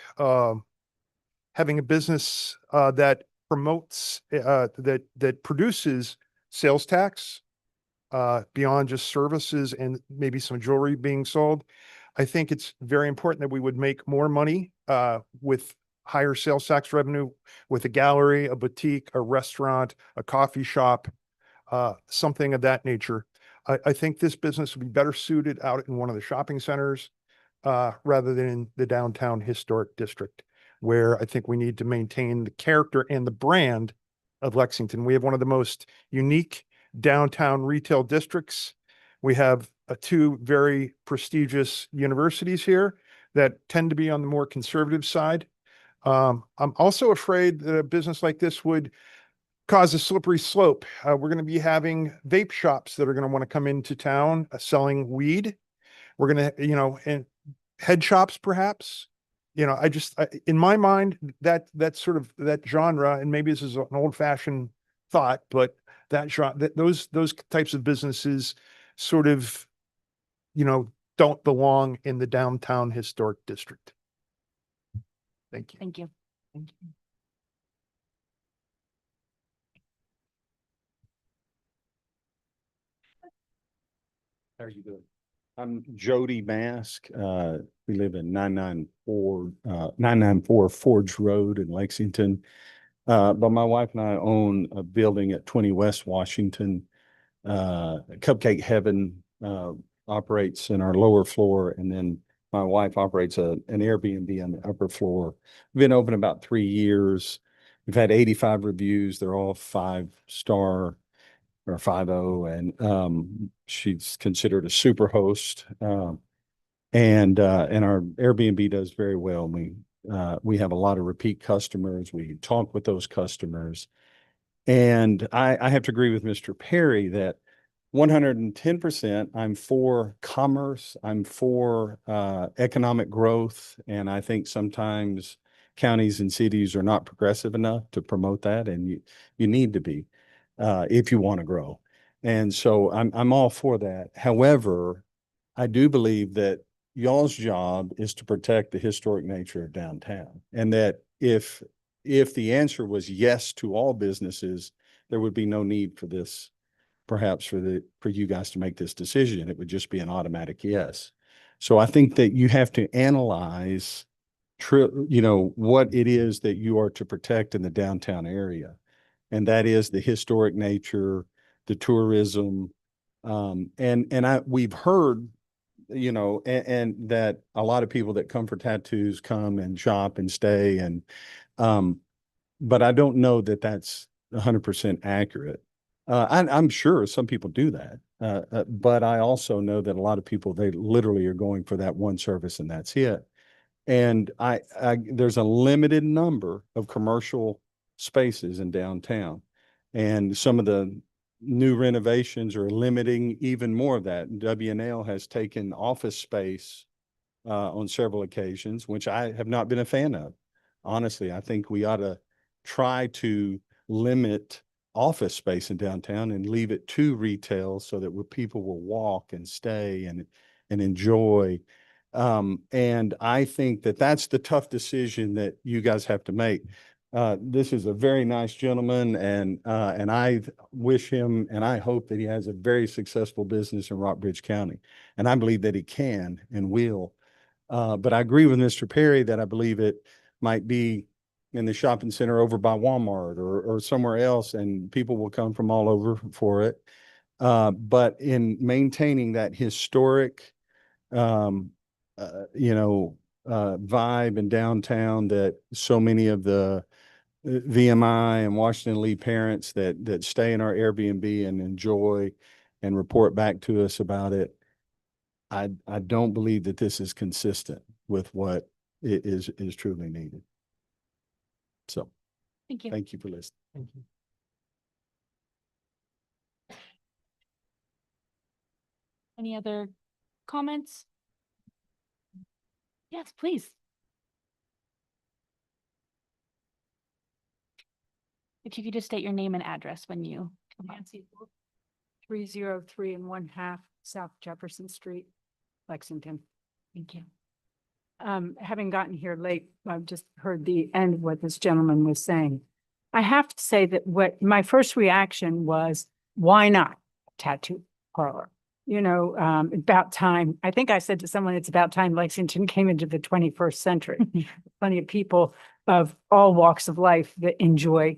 having a business that promotes, that produces sales tax beyond just services and maybe some jewelry being sold. I think it's very important that we would make more money with higher sales tax revenue with a gallery, a boutique, a restaurant, a coffee shop, something of that nature. I think this business would be better suited out in one of the shopping centers rather than in the downtown historic district, where I think we need to maintain the character and the brand of Lexington. We have one of the most unique downtown retail districts. We have two very prestigious universities here that tend to be on the more conservative side. I'm also afraid that a business like this would cause a slippery slope. We're going to be having vape shops that are going to want to come into town selling weed. We're going to, and head shops perhaps. In my mind, that sort of that genre, and maybe this is an old fashioned thought, but that genre, those types of businesses sort of, don't belong in the downtown historic district. Thank you. Thank you. How are you doing? I'm Jody Mask. We live in 994 Forge Road in Lexington. But my wife and I own a building at 20 West Washington. Cupcake Heaven operates in our lower floor, and then my wife operates an Airbnb on the upper floor. We've been open about 3 years. We've had 85 reviews. They're all 5-star or 5.0, and she's considered a super host. And our Airbnb does very well. We have a lot of repeat customers. We talk with those customers. And I have to agree with Mr. Perry that 110%, I'm for commerce. I'm for economic growth. And I think sometimes counties and cities are not progressive enough to promote that. And you need to be if you want to grow. And so I'm all for that. However, I do believe that y'all's job is to protect the historic nature of downtown. And that if the answer was yes to all businesses, there would be no need for this, perhaps for you guys to make this decision. It would just be an automatic yes. So I think that you have to analyze, what it is that you are to protect in the downtown area. And that is the historic nature, the tourism. We've heard, and that a lot of people that come for tattoos come and shop and stay. But I don't know that that's 100% accurate. I'm sure some people do that. But I also know that a lot of people, they literally are going for that one service and that's it. And there's a limited number of commercial spaces in downtown. And some of the new renovations are limiting even more of that. W&L has taken office space on several occasions, which I have not been a fan of. Honestly, I think we ought to try to limit office space in downtown and leave it to retail so that where people will walk and stay and enjoy. And I think that that's the tough decision that you guys have to make. This is a very nice gentleman, and I wish him and I hope that he has a very successful business in Rockbridge County. And I believe that he can and will. But I agree with Mr. Perry that I believe it might be in the shopping center over by Walmart or somewhere else, and people will come from all over for it. But in maintaining that historic, vibe in downtown that so many of the VMI and Washington Lee parents that stay in our Airbnb and enjoy and report back to us about it, I don't believe that this is consistent with what is truly needed. So Thank you. thank you for listening. Thank you. Any other comments? Yes, please. If you could just state your name and address when you. Nancy, 303 1/2 South Jefferson Street, Lexington. Thank you. having gotten here late, I've just heard the end of what this gentleman was saying. I have to say that what my first reaction was, why not tattoo parlor? You know, about time. I think I said to someone, it's about time Lexington came into the 21st century. Plenty of people of all walks of life that enjoy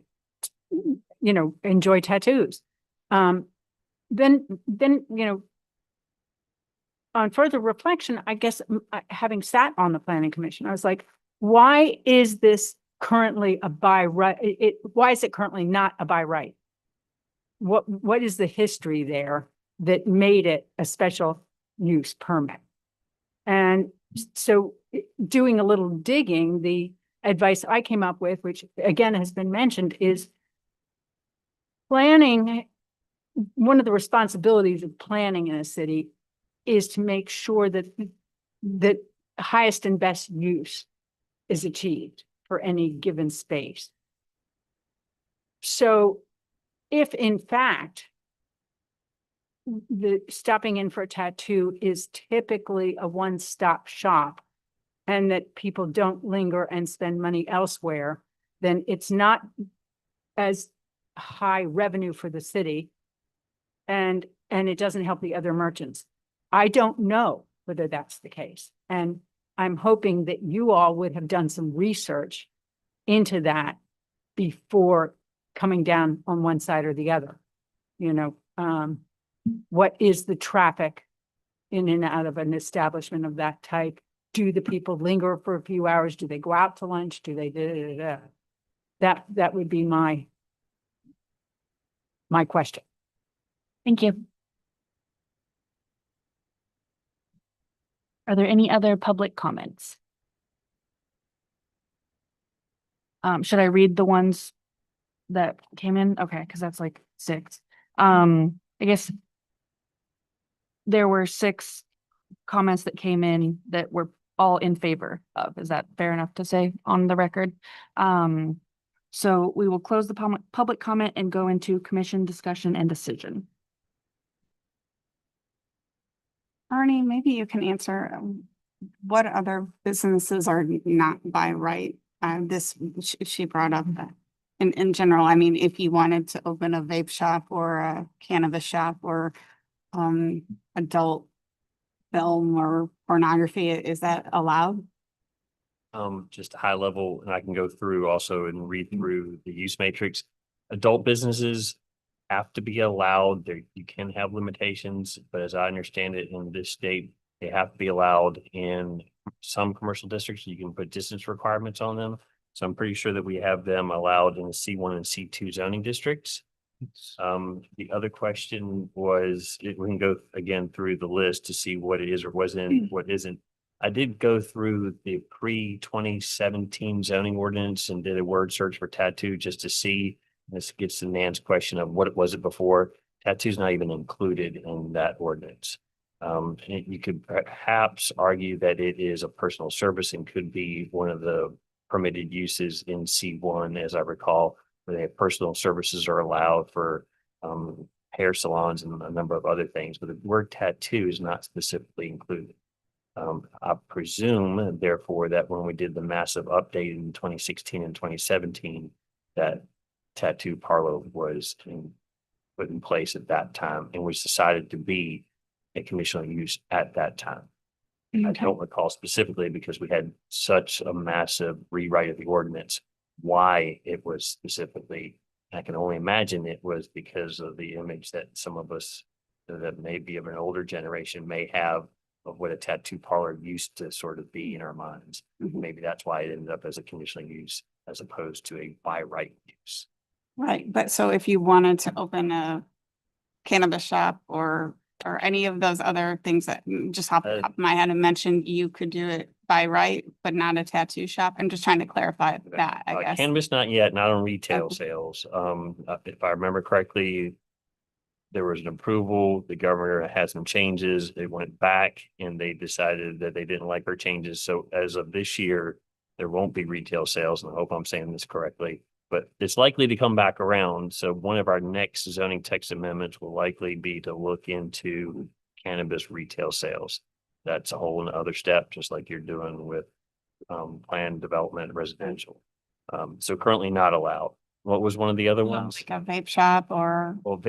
tattoos. Then, on further reflection, I guess having sat on the planning commission, I was like, why is this currently a by right? Why is it currently not a by right? What is the history there that made it a special use permit? And so doing a little digging, the advice I came up with, which again has been mentioned, is planning. One of the responsibilities of planning in a city is to make sure that the highest and best use is achieved for any given space. So if in fact the stopping in for a tattoo is typically a one-stop shop and that people don't linger and spend money elsewhere, then it's not as high revenue for the city and it doesn't help the other merchants. I don't know whether that's the case. And I'm hoping that you all would have done some research into that before coming down on one side or the other. What is the traffic in and out of an establishment of that type? Do the people linger for a few hours? Do they go out to lunch? Do they That would be my question. Thank you. Are there any other public comments? Should I read the ones that came in? Okay, because that's like 6. I guess there were 6 comments that came in that were all in favor of. Is that fair enough to say on the record? So we will close the public comment and go into commission discussion and decision. Arnie, maybe you can answer what other businesses are not by right? She brought up that in general. I mean, if you wanted to open a vape shop or a cannabis shop or adult film or pornography, is that allowed? Just high level, and I can go through also and read through the use matrix. Adult businesses have to be allowed. There, you can have limitations, but as I understand it in this state, they have to be allowed in some commercial districts. You can put distance requirements on them. So I'm pretty sure that we have them allowed in the C1 and C2 zoning districts. The other question was, we can go again through the list to see what it is or wasn't, what isn't. I did go through the pre-2017 zoning ordinance and did a word search for tattoo just to see. This gets to Nan's question of what was it before. Tattoo's not even included in that ordinance. You could perhaps argue that it is a personal service and could be one of the permitted uses in C1, as I recall, where they have personal services are allowed for hair salons and a number of other things, but the word tattoo is not specifically included. I presume, therefore, that when we did the massive update in 2016 and 2017, that tattoo parlor was put in place at that time and was decided to be a conditional use at that time. I don't recall specifically because we had such a massive rewrite of the ordinance, why it was specifically. I can only imagine it was because of the image that some of us that may be of an older generation may have of what a tattoo parlor used to sort of be in our minds. Maybe that's why it ended up as a conditional use as opposed to a by right use. Right, but so if you wanted to open a cannabis shop or any of those other things that just off the top of my head and mentioned, you could do it by right, but not a tattoo shop. I'm just trying to clarify that, I guess. Cannabis, not yet, not on retail Okay. sales. If I remember correctly, there was an approval, the governor had some changes, it went back and they decided that they didn't like our changes. So as of this year, there won't be retail sales, and I hope I'm saying this correctly, but it's likely to come back around. So one of our next zoning text amendments will likely be to look into cannabis retail sales. that's a whole other step, just like you're doing with planned development residential. So currently not allowed. What was one of the other ones? Like a vape shop or, Well,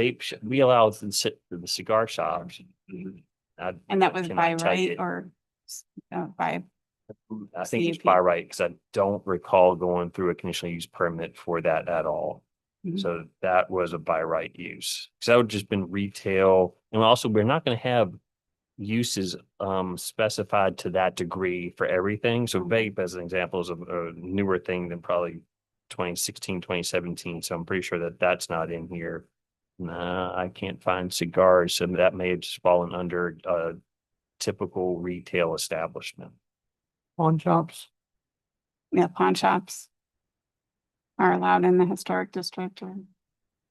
we allow the cigar shops. and that was by cannot tell right you. or by, I think it's CUP. by right, because I don't recall going through a conditional use permit for that at all. Mhm. So that was a by right use, because that would just been retail. And also, we're not going to have uses specified to that degree for everything. So vape, as an example, is a newer thing than probably 2016, 2017. So I'm pretty sure that that's not in here. Nah, I can't find cigars, so that may have just fallen under a typical retail establishment. Pawn shops? yeah, pawn shops are allowed in the historic district or,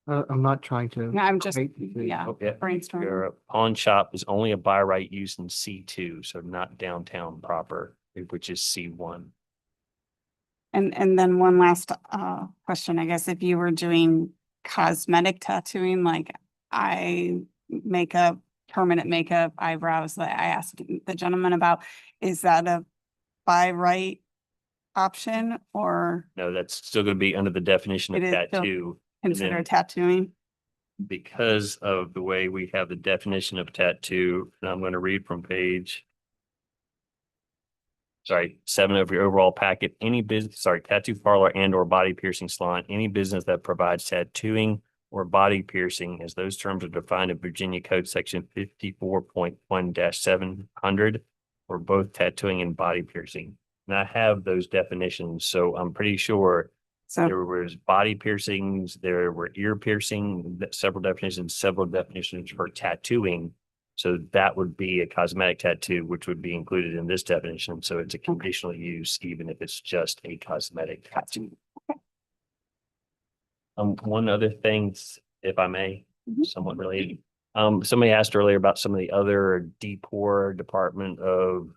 I'm not trying to. no, I'm just, create the- yeah, Okay. brainstorming. Your pawn shop is only a by right use in C2, so not downtown proper, which is C1. And then one last question, I guess, if you were doing cosmetic tattooing, like permanent makeup, eyebrows that I asked the gentleman about, is that a by right option or No, that's still going to be under the definition of It is still tattoo. consider then- tattooing? Because of the way we have the definition of tattoo, and I'm going to read from page 7 of your overall packet, tattoo parlor and or body piercing salon, any business that provides tattooing or body piercing, as those terms are defined in Virginia Code Section 54.1-700, or both tattooing and body piercing. And I have those definitions, so I'm pretty sure So, there was body piercings, there were ear piercing, several definitions for tattooing. So that would be a cosmetic tattoo, which would be included in this definition. So it's a conditional use, even if it's just a cosmetic tattoo. One other thing, if I may, Mhm. somewhat related. Somebody asked earlier about some of the other DPOR Department of,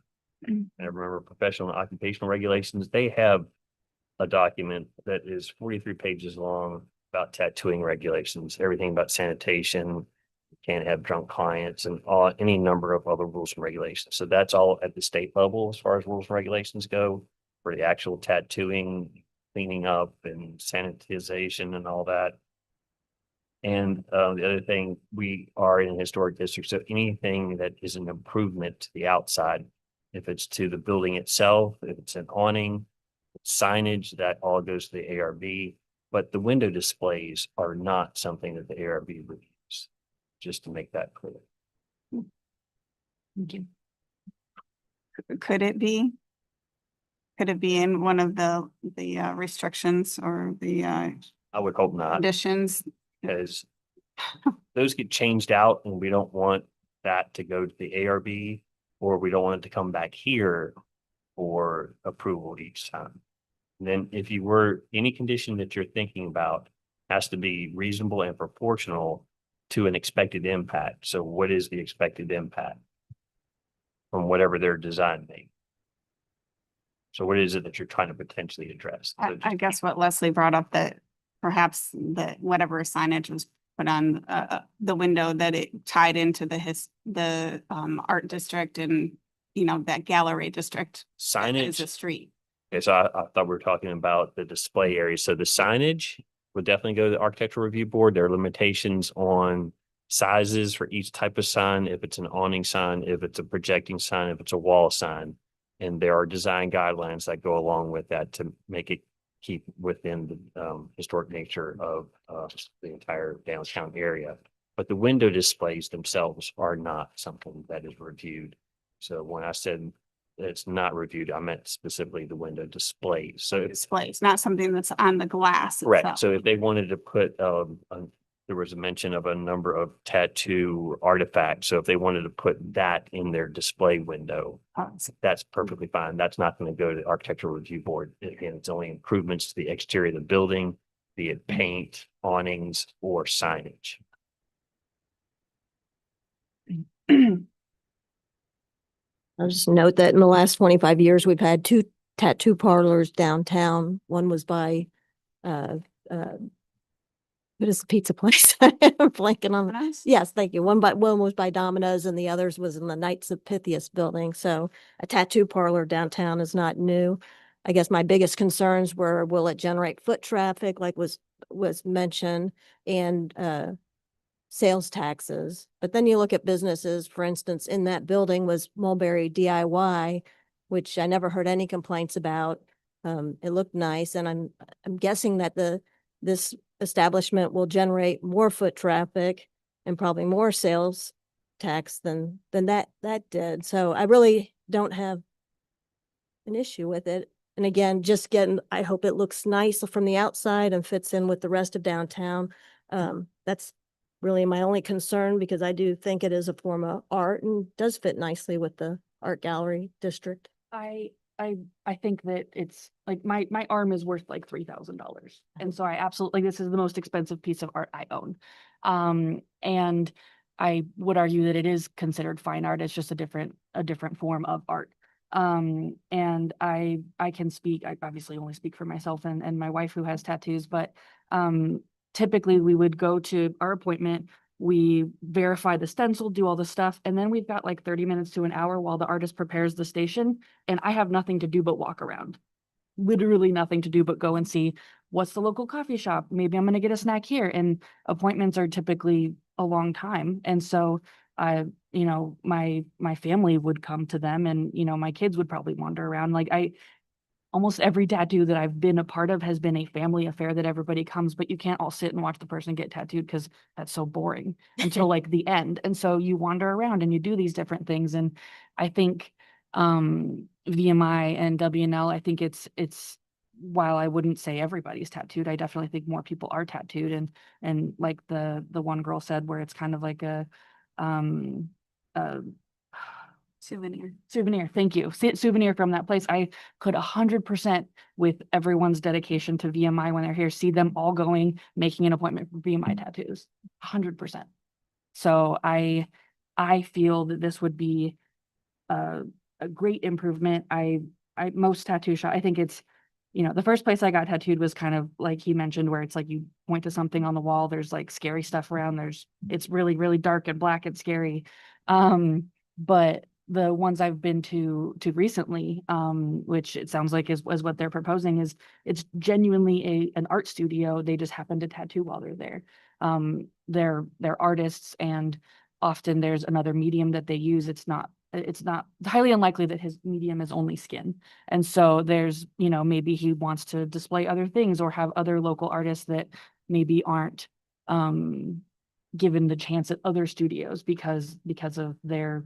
I remember, Professional and Occupational Regulations. They have a document that is 43 pages long about tattooing regulations, everything about sanitation, can't have drunk clients and any number of other rules and regulations. So that's all at the state level as far as rules and regulations go for the actual tattooing, cleaning up and sanitization and all that. And the other thing, we are in a historic district, so anything that is an improvement to the outside, if it's to the building itself, if it's an awning, signage, that all goes to the ARB, but the window displays are not something that the ARB reviews, just to make that clear. could it be? Could it be in one of the restrictions or the I would hope not, conditions? because those get changed out and we don't want that to go to the ARB, or we don't want it to come back here for approval each time. And then if you were, any condition that you're thinking about has to be reasonable and proportional to an expected impact. So what is the expected impact from whatever their design may? So what is it that you're trying to potentially address? So I guess what Leslie brought up, that perhaps that whatever signage was put on the window, that it tied into the art district and, that gallery district is a signage. street. Okay, so I thought we were talking about the display area. So the signage would definitely go to the architectural review board. There are limitations on sizes for each type of sign, if it's an awning sign, if it's a projecting sign, if it's a wall sign. And there are design guidelines that go along with that to make it keep within the historic nature of the entire downtown area. But the window displays themselves are not something that is reviewed. So when I said it's not reviewed, I meant specifically the window displays. So it's Displays, not something that's on the glass correct. itself. So if they wanted to put, there was a mention of a number of tattoo artifacts. So if they wanted to put that in their display window, that's perfectly fine. That's not going to go to the architectural review board. Again, it's only improvements to the exterior of the building, be it paint, awnings, or signage. I'll just note that in the last 25 years, we've had 2 tattoo parlors downtown. One was by What is the pizza place? I'm blanking on. Domino's? Yes, thank you. One was by Domino's and the others was in the Knights of Pythias building. So a tattoo parlor downtown is not new. I guess my biggest concerns were, will it generate foot traffic like was mentioned, and sales taxes. But then you look at businesses, for instance, in that building was Mulberry DIY, which I never heard any complaints about. It looked nice, and I'm guessing that this establishment will generate more foot traffic and probably more sales tax than that did. So I really don't have an issue with it. And again, I hope it looks nice from the outside and fits in with the rest of downtown. That's really my only concern, because I do think it is a form of art and does fit nicely with the art gallery district. I think that it's like my arm is worth like $3,000. And so I absolutely, this is the most expensive piece of art I own. And I would argue that it is considered fine art. It's just a different form of art. And I can speak, I obviously only speak for myself and my wife who has tattoos, but typically we would go to our appointment, we verify the stencil, do all the stuff, and then we've got like 30 minutes to an hour while the artist prepares the station, and I have nothing to do but walk around. Literally nothing to do but go and see what's the local coffee shop. Maybe I'm going to get a snack here, and appointments are typically a long time. And so my family would come to them, and my kids would probably wander around. Like almost every tattoo that I've been a part of has been a family affair that everybody comes, but you can't all sit and watch the person get tattooed because that's so boring until like the end. And so you wander around and you do these different things. And I think VMI and WNL, I think it's while I wouldn't say everybody's tattooed, I definitely think more people are tattooed. And like the one girl said, where it's kind of like a souvenir. Thank you. Souvenir from that place. I could 100% with everyone's dedication to VMI when they're here, see them all going, making an appointment for VMI tattoos, 100%. So I feel that this would be a great improvement. Most tattoo shop, I think it's, the first place I got tattooed was kind of like he mentioned, where it's like you point to something on the wall, there's like scary stuff around, it's really, really dark and black and scary. But the ones I've been to recently, which it sounds like is what they're proposing, is it's genuinely an art studio. They just happen to tattoo while they're there. They're artists, and often there's another medium that they use. It's highly unlikely that his medium is only skin. And so there's, maybe he wants to display other things or have other local artists that maybe aren't given the chance at other studios because of their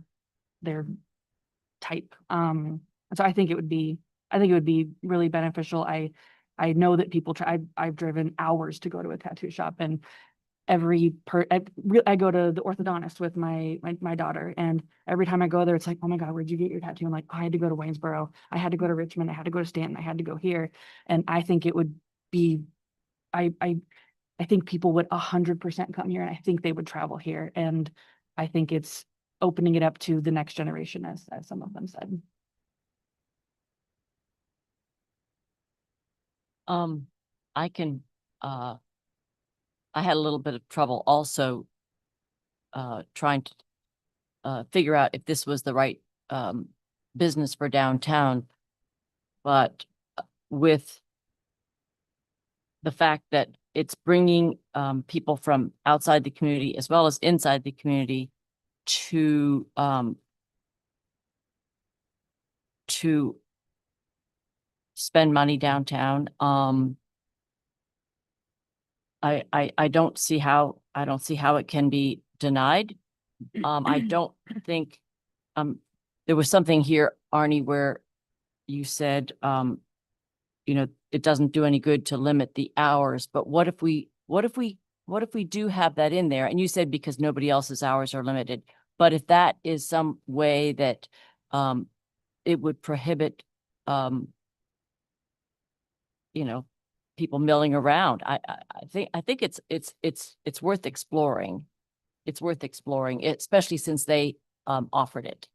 type. So I think it would be really beneficial. I know that people I've driven hours to go to a tattoo shop, and I go to the orthodontist with my daughter, and every time I go there, it's like, oh my God, where'd you get your tattoo? I'm like, oh, I had to go to Waynesboro. I had to go to Richmond. I had to go to Stanton. I had to go here. And I think it would be, I think people would 100% come here, and I think they would travel here. And I think it's opening it up to the next generation, as some of them said. I had a little bit of trouble also trying to figure out if this was the right business for downtown. But with the fact that it's bringing people from outside the community as well as inside the community to spend money downtown. I don't see how it can be denied. I don't think there was something here, Arnie, where you said it doesn't do any good to limit the hours, but what if we do have that in there? And you said because nobody else's hours are limited, but if that is some way that it would prohibit people milling around, I think it's worth exploring. It's worth exploring, especially since they offered it.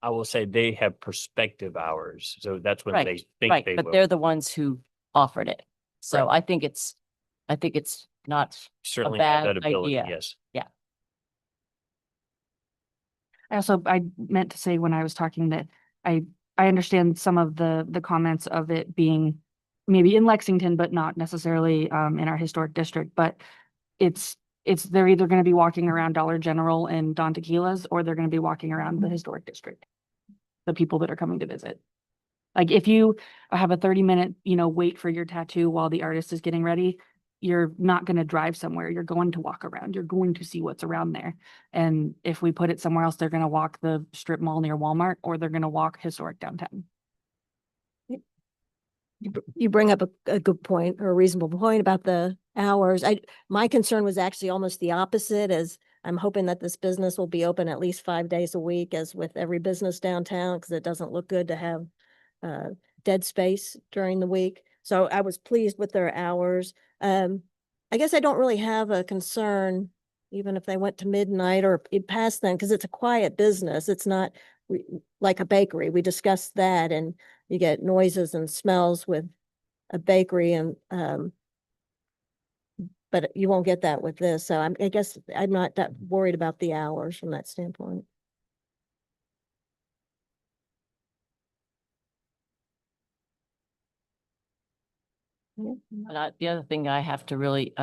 I will say they have prospective hours, so that's when they think they but will. they're the ones who offered it. So I think it's not Certainly bad have that ability, idea. yes. I meant to say when I was talking that I understand some of the comments of it being maybe in Lexington, but not necessarily in our historic district, but it's they're either going to be walking around Dollar General and Don Tequila's, or they're going to be walking around the historic district. The people that are coming to visit. Like if you have a 30-minute, wait for your tattoo while the artist is getting ready, you're not going to drive somewhere. You're going to walk around. You're going to see what's around there. And if we put it somewhere else, they're going to walk the strip mall near Walmart, or they're going to walk historic downtown. You bring up a good point, or a reasonable point about the hours. My concern was actually almost the opposite, as I'm hoping that this business will be open at least 5 days a week, as with every business downtown, because it doesn't look good to have dead space during the week. So I was pleased with their hours. I guess I don't really have a concern, even if they went to midnight or past then, because it's a quiet business. It's not like a bakery. We discussed that, and you get noises and smells with a bakery, and but you won't get that with this. So I guess I'm not that worried about the hours from that standpoint. The other thing I have to really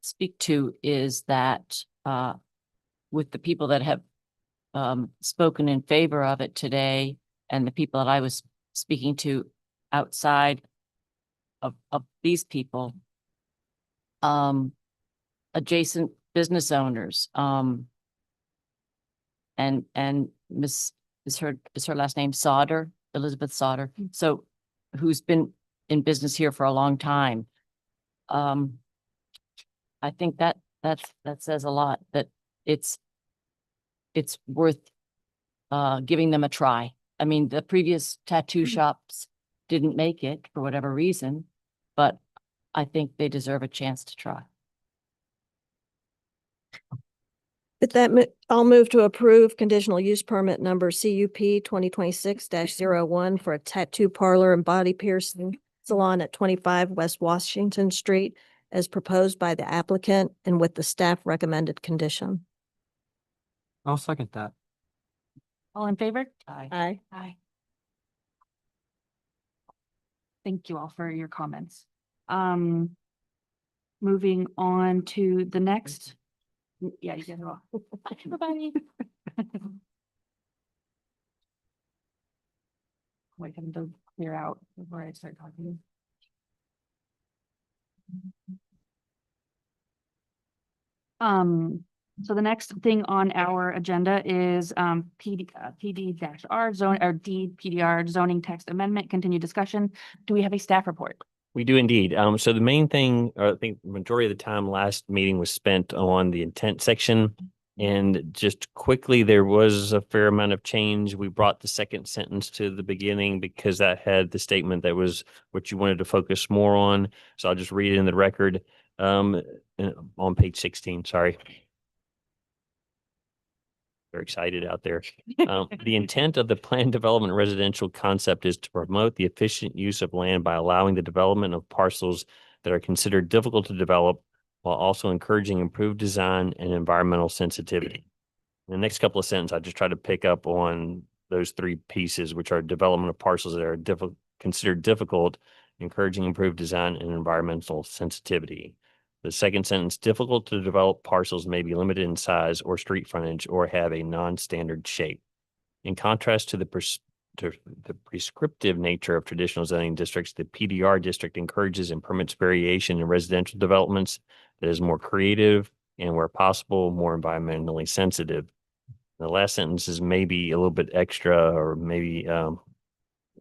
speak to is that with the people that have spoken in favor of it today, and the people that I was speaking to outside of these people, adjacent business owners, and Miss is her last name Sauter, Elizabeth Sauter. So who's been in business here for a long time. I think that says a lot, that it's worth giving them a try. I mean, the previous tattoo shops didn't make it for whatever reason, but I think they deserve a chance to try. With that, I'll move to approve conditional use permit number CUP 2026-01 for a tattoo parlor and body piercing salon at 25 West Washington Street as proposed by the applicant and with the staff recommended condition. I'll second that. All in favor? Aye. Aye. Thank you all for your comments. Moving on to the next. Yeah, you get it all. Bye-bye. Wait for them to clear out before I start talking. So the next thing on our agenda is PD-R zone or DPDR zoning text amendment, continued discussion. Do we have a staff report? We do indeed. So the main thing, or I think the majority of the time last meeting was spent on the intent section. And just quickly, there was a fair amount of change. We brought the second sentence to the beginning because that had the statement that was what you wanted to focus more on. So I'll just read it in the record on page 16, sorry. Very excited out there. The intent of the planned development residential concept is to promote the efficient use of land by allowing the development of parcels that are considered difficult to develop while also encouraging improved design and environmental sensitivity. In the next couple of sentences, I just try to pick up on those three pieces, which are development of parcels that are considered difficult, encouraging improved design and environmental sensitivity. The second sentence, difficult to develop parcels may be limited in size or street frontage or have a non-standard shape. In contrast to the prescriptive nature of traditional zoning districts, the PDR district encourages and permits variation in residential developments that is more creative and, where possible, more environmentally sensitive. The last sentence is maybe a little bit extra, or maybe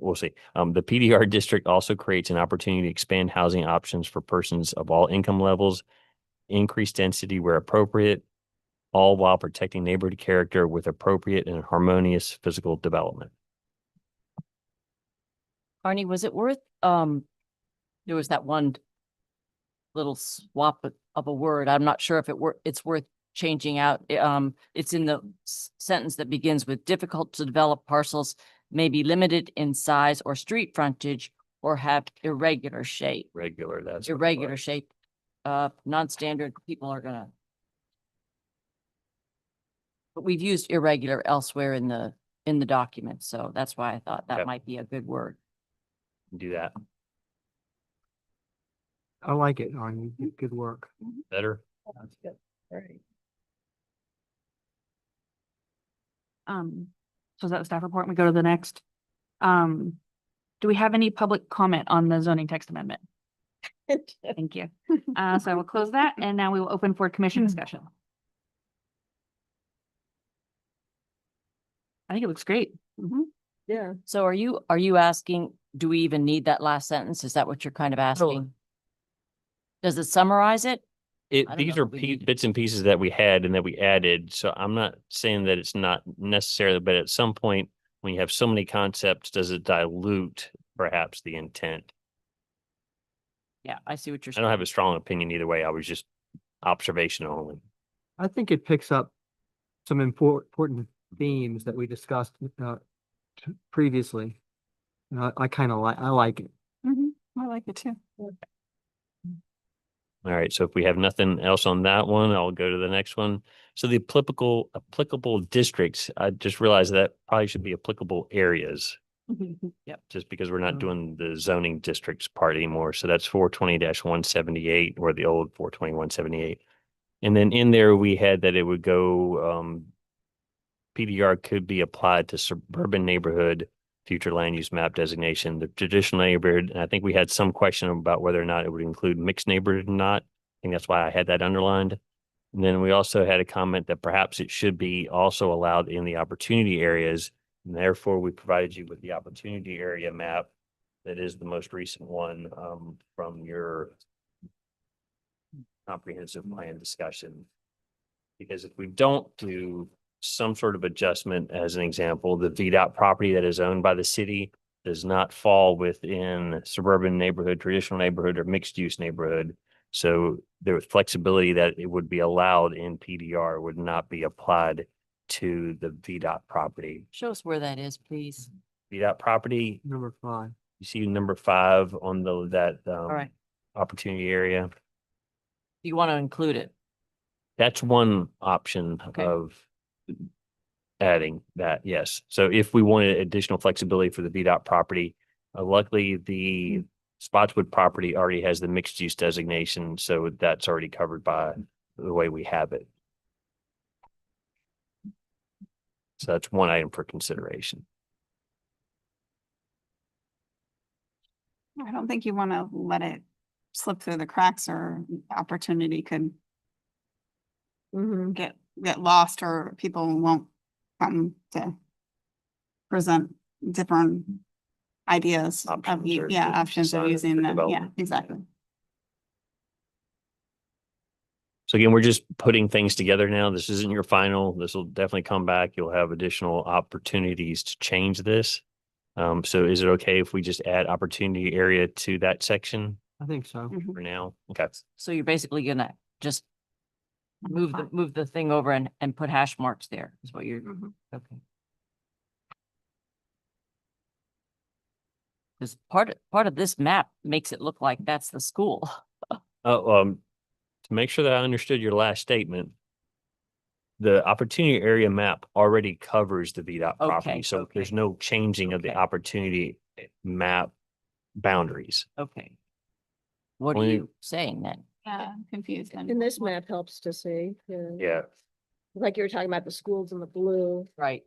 we'll see. The PDR district also creates an opportunity to expand housing options for persons of all income levels, increase density where appropriate, all while protecting neighborhood character with appropriate and harmonious physical development. Arnie, was it worth, there was that one little swap of a word. I'm not sure if it's worth changing out. It's in the sentence that begins with difficult to develop parcels may be limited in size or street frontage or have irregular shape. Regular, that's. what I Irregular thought. shape, non-standard, people are gonna. But we've used irregular elsewhere in the document, so that's why I thought that Okay. might be a good word. Do that. I like it, Arnie. Good work. Better. So is that the staff report? We go to the next. Do we have any public comment on the zoning text amendment? Thank you. So I will close that and now we will open for commission discussion. I think it looks great. Yeah. So are you asking, do we even need that last sentence? Is that what you're kind of asking? Does it summarize it? I don't These know are if we need- bits and pieces that we had and that we added, so I'm not saying that it's not necessary, but at some point, when you have so many concepts, does it dilute perhaps the intent? Yeah, I see what you're I saying. don't have a strong opinion either way. I was just observational only. I think it picks up some important themes that we discussed previously. I kind of I like it. I like it too. All right, so if we have nothing else on that one, I'll go to the next one. So the applicable districts, I just realized that probably should be applicable areas, Yep. just because we're not Oh. doing the zoning districts part anymore. So that's 420-178 or the old 420-178. And then in there, we had that it would go, PDR could be applied to suburban neighborhood, future land use map designation, the traditional neighborhood. And I think we had some question about whether or not it would include mixed neighborhood or not. I think that's why I had that underlined. And then we also had a comment that perhaps it should be also allowed in the opportunity areas. And therefore, we provided you with the opportunity area map. That is the most recent one, from your comprehensive plan discussion. Because if we don't do some sort of adjustment, as an example, the VDOT property that is owned by the city does not fall within suburban neighborhood, traditional neighborhood, or mixed use neighborhood. So there was flexibility that it would be allowed in PDR, would not be applied to the VDOT property. Show us where that is, please. VDOT property, Number 5. you see number 5 on that All right. opportunity area. You want to include it? That's one option Okay. of adding that, yes. So if we wanted additional flexibility for the VDOT property, luckily the Spotswood property already has the mixed use designation, so that's already covered by the way we have it. So that's one item for consideration. I don't think you want to let it slip through the cracks, or opportunity could get lost, or people won't come to present different ideas of, Options or options of design using for them. Yeah, development. exactly. So again, we're just putting things together now. This isn't your final. This will definitely come back. You'll have additional opportunities to change this. So is it okay if we just add opportunity area to that section I think so. for now? Okay. So you're basically gonna just move the thing over and put hash marks there, is what you're, okay. Because part of this map makes it look like that's the school. To make sure that I understood your last statement, the opportunity area map already covers the VDOT property, Okay, so there's okay. no changing of the Okay. opportunity map boundaries. Okay. What are Only- you saying then? Yeah, I'm confused. then. And this map helps to see, Yeah, like you were talking about the schools in the blue Right.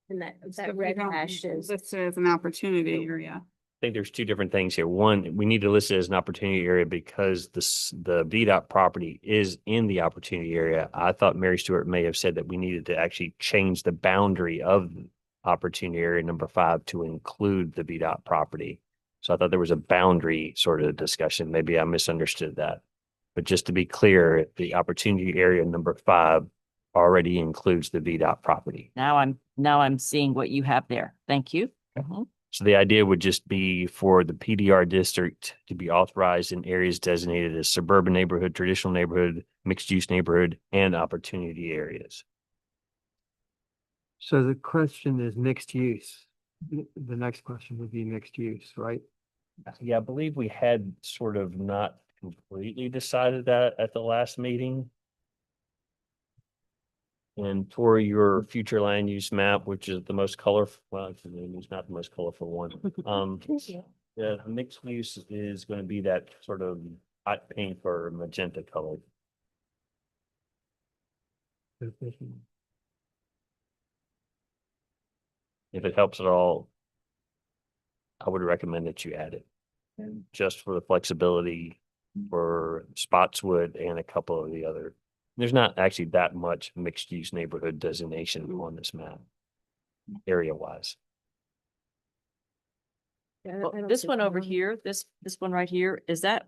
and that So we red don't hash is. list it as an opportunity area. I think there's two different things here. One, we need to list it as an opportunity area because the VDOT property is in the opportunity area. I thought Mary Stewart may have said that we needed to actually change the boundary of opportunity area number 5 to include the VDOT property. So I thought there was a boundary sort of discussion. Maybe I misunderstood that. But just to be clear, the opportunity area number 5 already includes the VDOT property. Now I'm seeing what you have there. Thank you. So the idea would just be for the PDR district to be authorized in areas designated as suburban neighborhood, traditional neighborhood, mixed use neighborhood, and opportunity areas. So the question is mixed use. The next question would be mixed use, right? Yeah, I believe we had sort of not completely decided that at the last meeting. And for your future land use map, which is the most colorful, well, it's not the most colorful one. The mixed use is going to be that sort of hot pink or magenta color. If it helps at all, I would recommend that you add it. And just for the flexibility for Spotswood and a couple of the other. There's not actually that much mixed use neighborhood designation on this map, area wise. Well, this one over here, this one right here, is that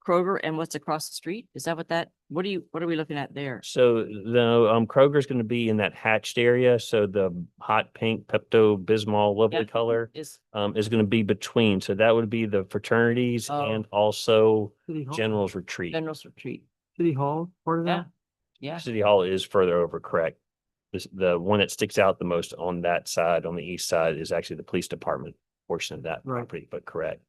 Kroger and what's across the street? Is that what what are we looking at there? So the Kroger's going to be in that hatched area. So the hot pink Pepto-Bismol lovely Yeah. color Is, is going to be between. So that would be the fraternities Oh. and also City Hall. General's Retreat. General's Retreat. City Hall, part of Yeah, that? yeah. City Hall is further over, correct? The one that sticks out the most on that side, on the east side, is actually the police department portion of that Right. property, but correct.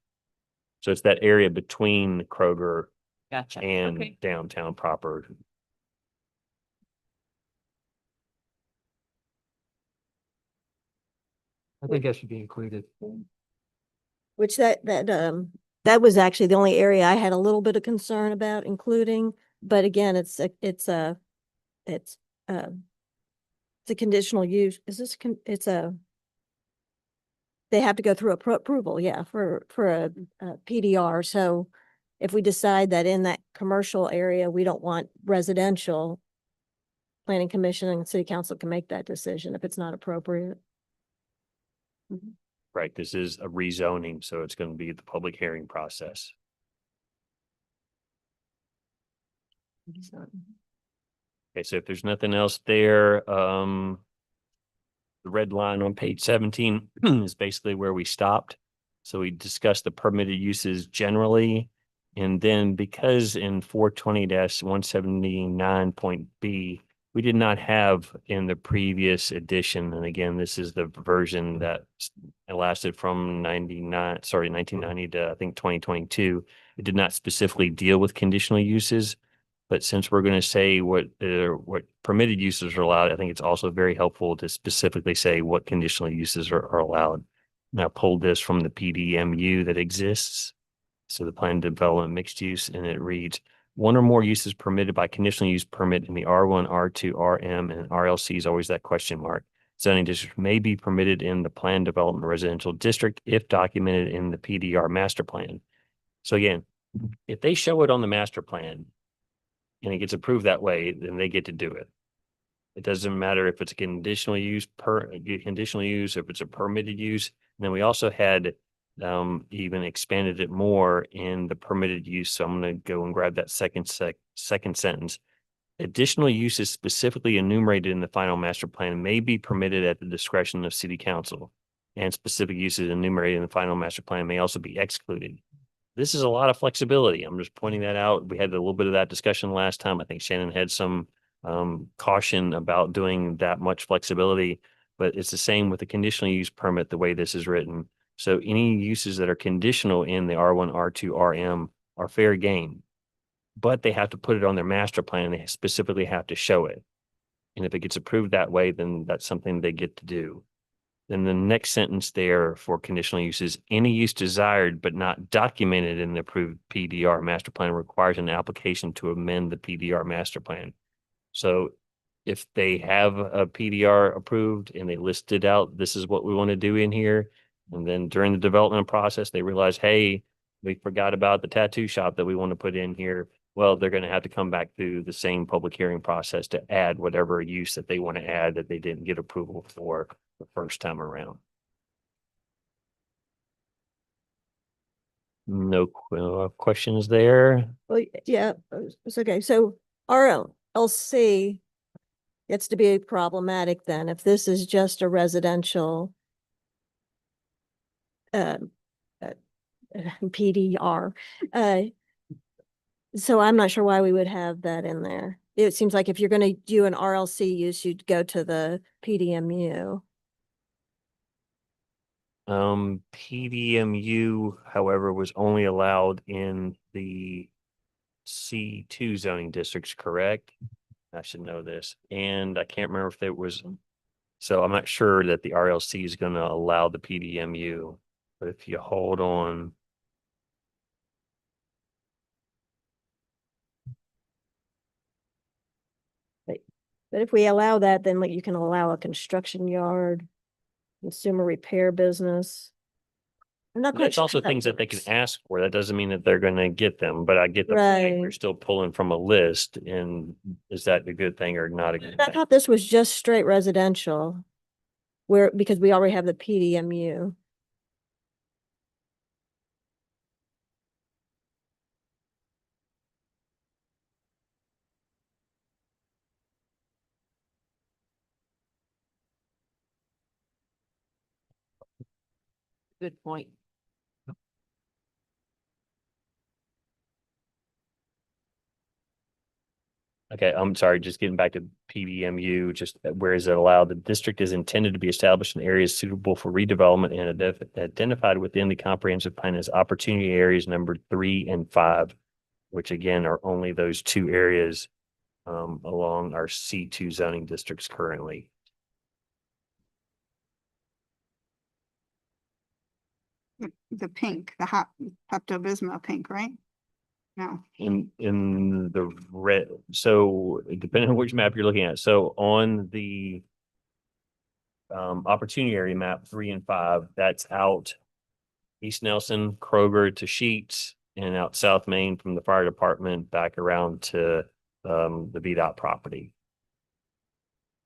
So it's that area between Kroger Gotcha. and Okay. downtown proper. I think that should be included. Which that was actually the only area I had a little bit of concern about including, but again, it's a conditional use. Is this, they have to go through approval, yeah, for a PDR. So if we decide that in that commercial area, we don't want residential, planning commission and city council can make that decision if it's not appropriate. Right, this is a rezoning, so it's going to be the public hearing process. Okay, so if there's nothing else there, the red line on page 17 is basically where we stopped. So we discussed the permitted uses generally. And then because in 420-179.b, we did not have in the previous edition, and again, this is the version that lasted from 1990 to I think 2022. It did not specifically deal with conditional uses. But since we're going to say what permitted uses are allowed, I think it's also very helpful to specifically say what conditional uses are allowed. Now, I pulled this from the PDMU that exists. So the Plan Development Mixed Use, and it reads, one or more uses permitted by conditional use permit in the R1, R2, RM, and RLC is always that question mark. Zoning district may be permitted in the Plan Development Residential District if documented in the PDR master plan. So again, if they show it on the master plan, and it gets approved that way, then they get to do it. It doesn't matter if it's a conditional use, if it's a permitted use. And then we also had even expanded it more in the permitted use. So I'm going to go and grab that second sentence. Additional uses specifically enumerated in the final master plan may be permitted at the discretion of city council, and specific uses enumerated in the final master plan may also be excluded. This is a lot of flexibility. I'm just pointing that out. We had a little bit of that discussion last time. I think Shannon had some caution about doing that much flexibility, but it's the same with the conditional use permit, the way this is written. So any uses that are conditional in the R1, R2, RM are fair game, but they have to put it on their master plan. They specifically have to show it. And if it gets approved that way, then that's something they get to do. Then the next sentence there for conditional uses, any use desired but not documented in the approved PDR master plan requires an application to amend the PDR master plan. So if they have a PDR approved and they listed out, this is what we want to do in here. And then during the development process, they realize, hey, we forgot about the tattoo shop that we want to put in here. Well, they're going to have to come back through the same public hearing process to add whatever use that they want to add that they didn't get approval for the first time around. No questions there. Well, yeah, it's okay. So RLC gets to be problematic then if this is just a residential PDR. So I'm not sure why we would have that in there. It seems like if you're going to do an RLC use, you'd go to the PDMU. PDMU, however, was only allowed in the C2 zoning districts, correct? I should know this. And I can't remember if it was, so I'm not sure that the RLC is going to allow the PDMU. But if you hold on, But if we allow that, then like you can allow a construction yard, consumer repair business. I'm not quite that's sure also how that things that they can works. ask for. That doesn't mean that they're going to get them, but I get the point. You're Right. still pulling from a list. And is that a good thing or not a good I thing? thought this was just straight residential. Where, because we already have the PDMU. Good point. Okay, I'm sorry, just getting back to PDMU, just where is it allowed? The district is intended to be established in areas suitable for redevelopment and identified within the comprehensive plan as opportunity areas numbered 3 and 5, which again are only those two areas along our C2 zoning districts currently. The pink, the hot Pepto-Bismol pink, right? No. In the red, so depending on which map you're looking at, so on the opportunity area map 3 and 5, that's out East Nelson, Kroger to Sheets, and out South Main from the fire department back around to the VDOT property.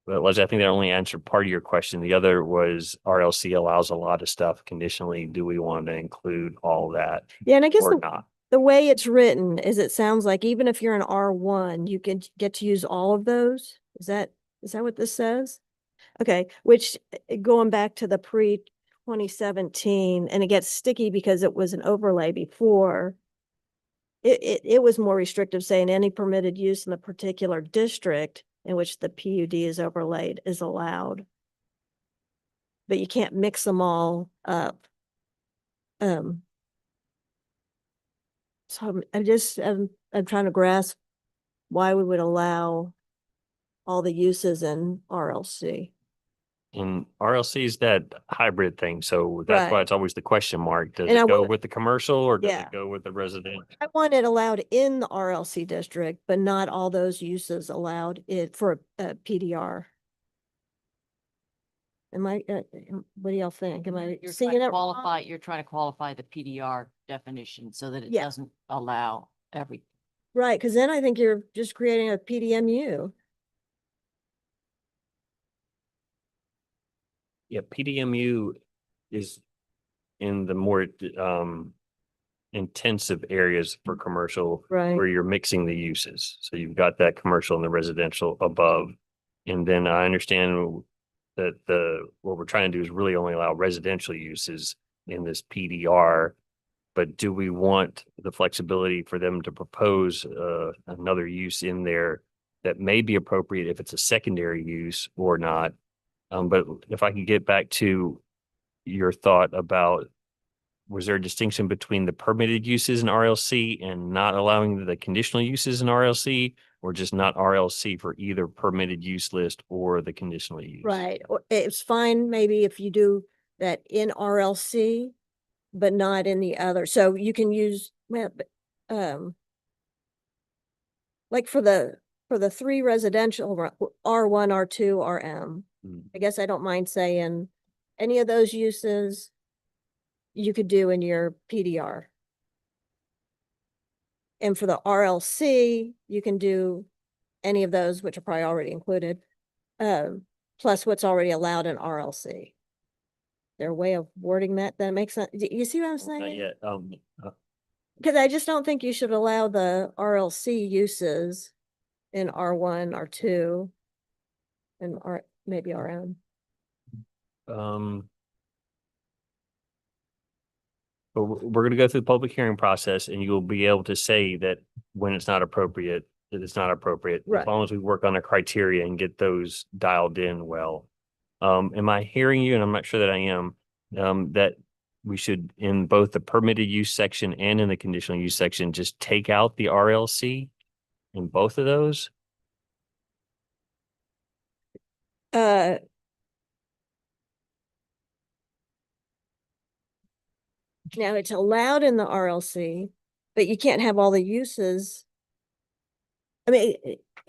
But Leslie, I think that only answered part of your question. The other was RLC allows a lot of stuff conditionally. Do we want to include all that Yeah, and I guess or the, not? the way it's written is it sounds like even if you're an R1, you can get to use all of those. Is that what this says? Okay, which going back to the pre-2017, and it gets sticky because it was an overlay before. It was more restrictive, saying any permitted use in the particular district in which the PUD is overlaid is allowed. But you can't mix them all up. So I'm trying to grasp why we would allow all the uses in RLC. And RLC is that hybrid thing, so that's why Right. it's always the question mark. Does And I it go want- with the commercial or does Yeah. it go with the residential? I want it allowed in the RLC district, but not all those uses allowed it for a PDR. Am I, what do y'all think? Am I You're seeing trying it to wrong? qualify, you're trying to qualify the PDR definition so that it Yeah. doesn't allow every. Right, because then I think you're just creating a PDMU. Yeah, PDMU is in the more intensive areas for commercial Right. where you're mixing the uses. So you've got that commercial and the residential above. And then I understand that what we're trying to do is really only allow residential uses in this PDR. But do we want the flexibility for them to propose another use in there that may be appropriate if it's a secondary use or not? But if I could get back to your thought about, was there a distinction between the permitted uses in RLC and not allowing the conditional uses in RLC, or just not RLC for either permitted use list or the conditional use? Right, or it's fine maybe if you do that in RLC, but not in the other. So you can use, well, like for the 3 residential, R1, R2, RM. I guess I don't mind saying any of those uses you could do in your PDR. And for the RLC, you can do any of those, which are probably already included, plus what's already allowed in RLC. Their way of wording that makes sense. You see what I'm Not saying? yet. Because I just don't think you should allow the RLC uses in R1, R2, and maybe RM. But we're going to go through the public hearing process and you'll be able to say that when it's not appropriate, that it's not appropriate. Right. As long as we work on a criteria and get those dialed in well. Am I hearing you? And I'm not sure that I am. that we should, in both the permitted use section and in the conditional use section, just take out the RLC in both of those? Uh, Now it's allowed in the RLC, but you can't have all the uses. I mean,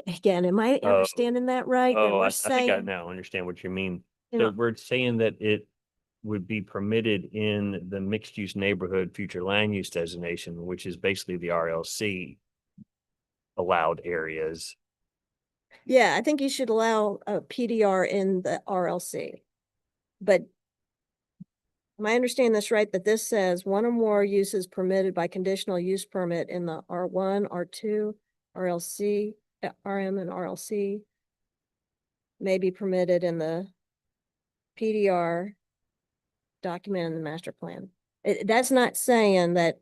again, am I Oh. understanding that right? That Oh, we're I think I saying, now understand what you mean. you So know, we're saying that it would be permitted in the mixed use neighborhood future land use designation, which is basically the RLC allowed areas. yeah, I think you should allow a PDR in the RLC. But am I understanding this right, that this says one or more uses permitted by conditional use permit in the R1, R2, RLC, RM and RLC may be permitted in the PDR document in the master plan. That's not saying that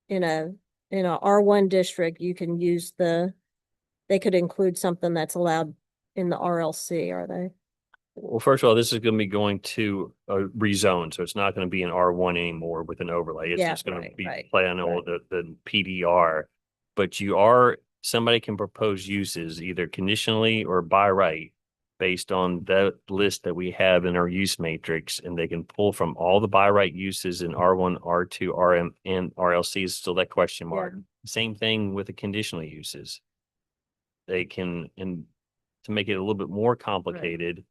in a R1 district, you can use they could include something that's allowed in the RLC, are they? Well, first of all, this is going to be going to a rezone, so it's not going to be an R1 anymore with an overlay. It's Yeah, just going to right, be right, playing all the PDR. But somebody can propose uses either conditionally or by right based on the list that we have in our use matrix, and they can pull from all the by right uses in R1, R2, RM, and RLC is still that question mark. Same thing with the conditional uses. They can, and to make it a little bit more complicated,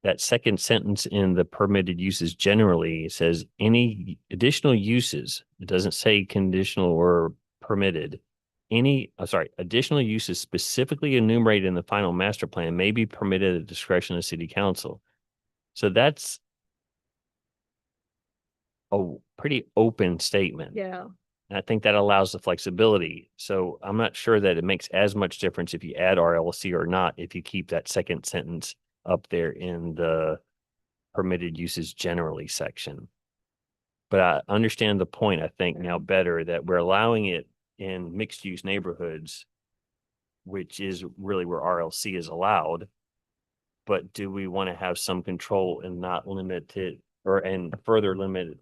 that second sentence in the permitted uses generally says any additional uses. It doesn't say conditional or permitted. Additional uses specifically enumerated in the final master plan may be permitted at the discretion of city council. So that's a pretty open statement. Yeah. And I think that allows the flexibility. So I'm not sure that it makes as much difference if you add RLC or not, if you keep that second sentence up there in the permitted uses generally section. But I understand the point, I think now better, that we're allowing it in mixed use neighborhoods, which is really where RLC is allowed. But do we want to have some control and not limit it and further limit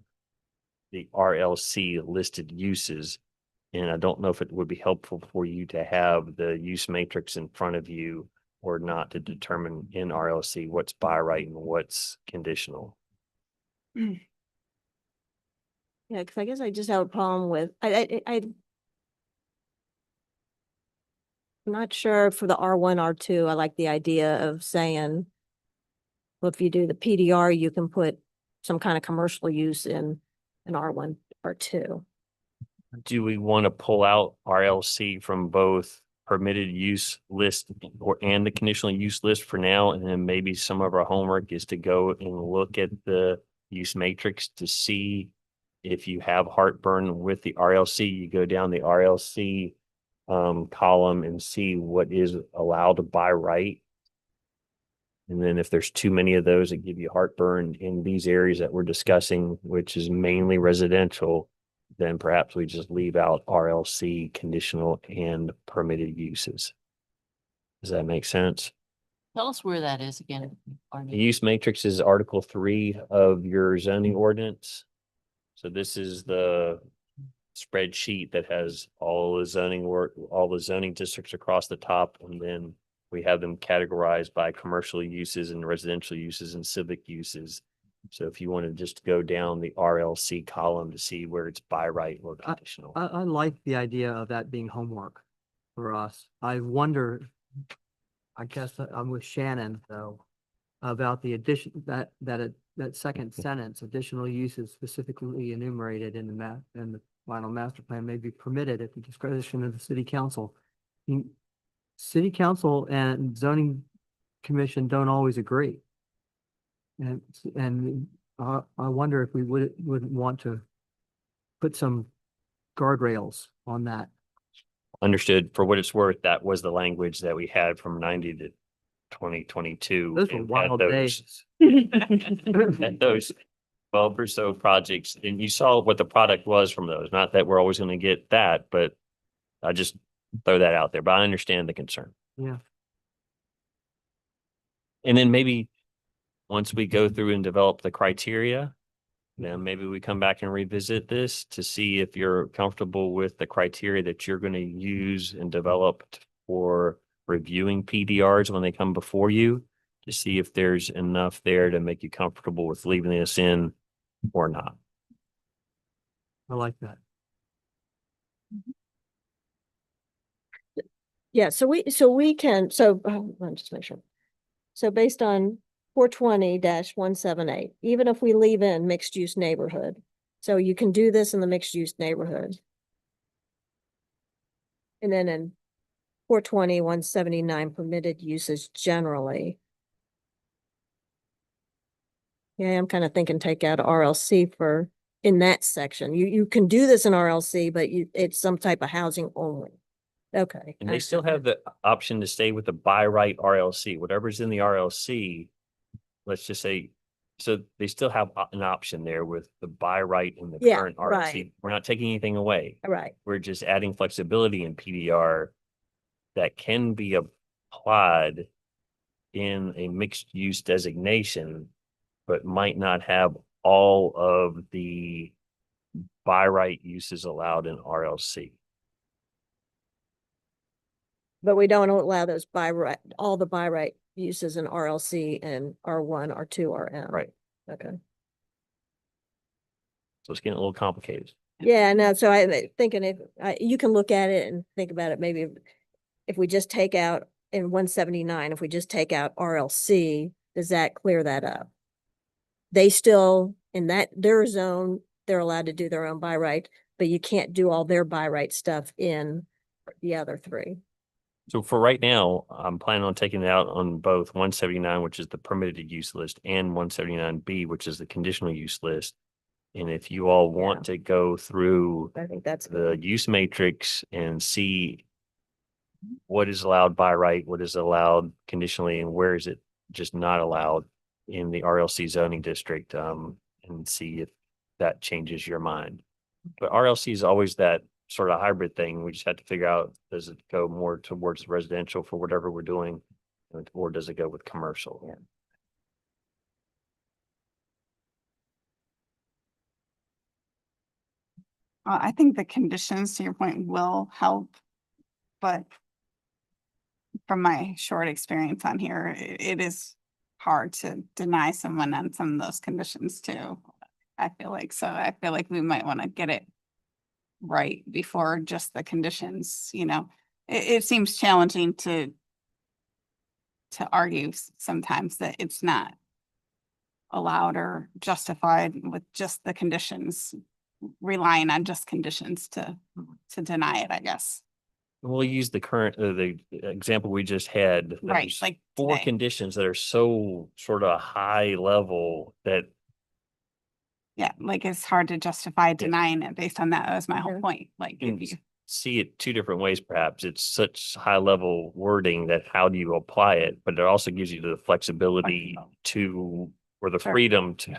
the RLC listed uses? And I don't know if it would be helpful for you to have the use matrix in front of you or not to determine in RLC what's by right and what's conditional. Yeah, because I guess I just have a problem with, I'm not sure for the R1, R2, I like the idea of saying, well, if you do the PDR, you can put some kind of commercial use in an R1, R2. Do we want to pull out RLC from both permitted use list and the conditional use list for now? And then maybe some of our homework is to go and look at the use matrix to see if you have heartburn with the RLC. You go down the RLC column and see what is allowed by right. And then if there's too many of those that give you heartburn in these areas that we're discussing, which is mainly residential, then perhaps we just leave out RLC, conditional, and permitted uses. Does that make sense? Tell us where that is again. The Arnie. use matrix is Article 3 of your zoning ordinance. So this is the spreadsheet that has all the zoning all the zoning districts across the top, and then we have them categorized by commercial uses and residential uses and civic uses. So if you want to just go down the RLC column to see where it's by right or conditional. I like the idea of that being homework for us. I wonder, I guess I'm with Shannon though, about the addition, that second sentence, additional uses specifically enumerated in the final master plan may be permitted at the discretion of the city council. City council and zoning commission don't always agree. And I wonder if we wouldn't want to put some guardrails on that. Understood. For what it's worth, that was the language that we had from 90 to 2022. Those were and wild had days. had those 12 or so projects, and you saw what the product was from those. Not that we're always going to get that, but I just throw that out there. But I understand the concern. Yeah. And then maybe once we go through and develop the criteria, Then maybe we come back and revisit this to see if you're comfortable with the criteria that you're going to use and develop for reviewing PDRs when they come before you, to see if there's enough there to make you comfortable with leaving this in or not. I like that. Yeah, so we can, let me just make sure. So based on 420-178, even if we leave in mixed use neighborhood, so you can do this in the mixed use neighborhood. And then in 420-179 permitted uses generally. Yeah, I'm kind of thinking take out RLC for in that section. You can do this in RLC, but it's some type of housing only. Okay. And they still have the option to stay with the by right RLC, whatever's in the RLC. Let's just say, so they still have an option there with the by right in the Yeah, current RLC. right. We're not taking anything away. All right. We're just adding flexibility in PDR that can be applied in a mixed use designation, but might not have all of the by right uses allowed in RLC. But we don't allow those by right, all the by right uses in RLC and R1, R2, RM. Right. Okay. So it's getting a little complicated. Yeah, no, so I'm thinking if, you can look at it and think about it, maybe if we just take out in 179, if we just take out RLC, does that clear that up? They still, in their zone, they're allowed to do their own by right, but you can't do all their by right stuff in the other three. So for right now, I'm planning on taking it out on both 179, which is the permitted use list, and 179B, which is the conditional use list. And if you all want to go through I think that's the use matrix and see what is allowed by right, what is allowed conditionally, and where is it just not allowed in the RLC zoning district, and see if that changes your mind. But RLC is always that sort of hybrid thing. We just have to figure out, does it go more towards residential for whatever we're doing, or does it go with commercial? Yeah. I think the conditions, to your point, will help, but from my short experience on here, it is hard to deny someone on some of those conditions too. I feel like we might want to get it right before just the conditions, it seems challenging to argue sometimes that it's not allowed or justified with just the conditions, relying on just conditions to deny it, I guess. We'll use the current, the example we just had. Right, There's like 4 today. conditions that are so sort of high level that Yeah, like it's hard to justify denying it based on that. That was my whole point. Like you if can you, see it 2 different ways, perhaps. It's such high level wording that how do you apply it? But it also gives you the flexibility to, or the Sure. freedom to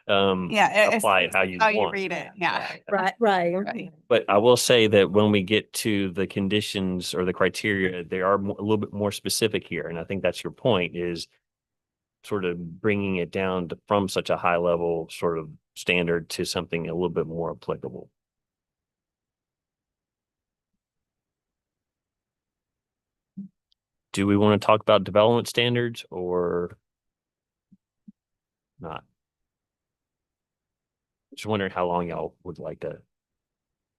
it's apply it how you how you want. read it. Yeah. Right. But I will say that when we get to the conditions or the criteria, they are a little bit more specific here. And I think that's your point, is sort of bringing it down from such a high level sort of standard to something a little bit more applicable. Do we want to talk about development standards or not? Just wondering how long y'all would like to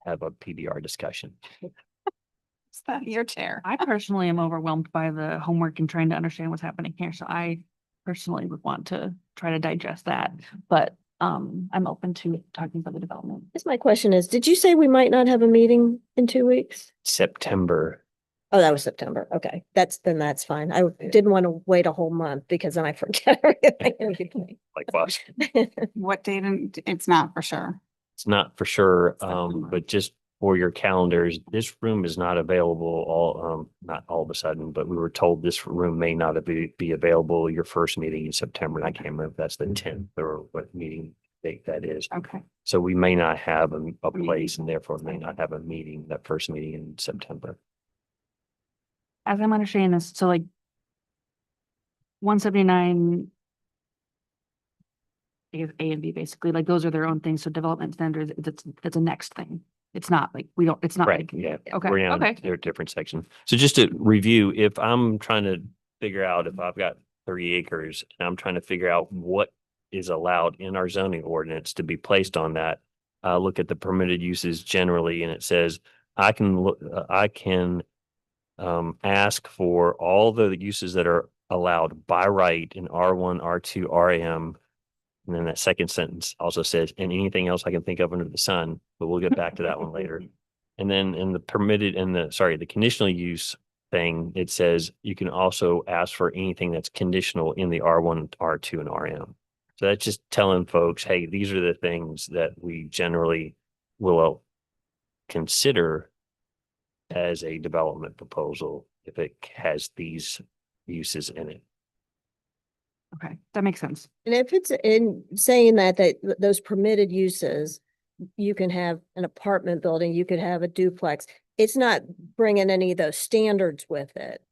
have a PDR discussion. It's your chair. I personally am overwhelmed by the homework and trying to understand what's happening here. So I personally would want to try to digest that, but I'm open to talking about the development. Guess my question is, did you say we might not have a meeting in 2 weeks? September. Oh, that was September. Okay, that's fine. I didn't want to wait a whole month because then I forget everything. Like us. What date? It's not for sure. It's not for sure, but just for your calendars, this room is not available not all of a sudden, but we were told this room may not be available your first meeting in September. And I can't remember if that's the 10th or what meeting date that is. Okay. So we may not have a place and therefore may not have a meeting, that first meeting in September. As I'm understanding this, so like 179 I guess A and B basically, like those are their own things. So development standards, it's a next thing. It's not like, we don't, it's not Right, like, yeah. okay, We're in okay. a different section. So just to review, if I'm trying to figure out if I've got 30 acres and I'm trying to figure out what is allowed in our zoning ordinance to be placed on that, look at the permitted uses generally, and it says I can look, I can ask for all the uses that are allowed by right in R1, R2, RM. And then that second sentence also says, and anything else I can think of under the sun, but we'll get back to that one later. And then in the permitted and the conditional use thing, it says you can also ask for anything that's conditional in the R1, R2, and RM. So that's just telling folks, hey, these are the things that we generally will consider as a development proposal if it has these uses in it. Okay, that makes sense. And if it's in saying that those permitted uses, you can have an apartment building, you could have a duplex. It's not bringing any of those standards with it.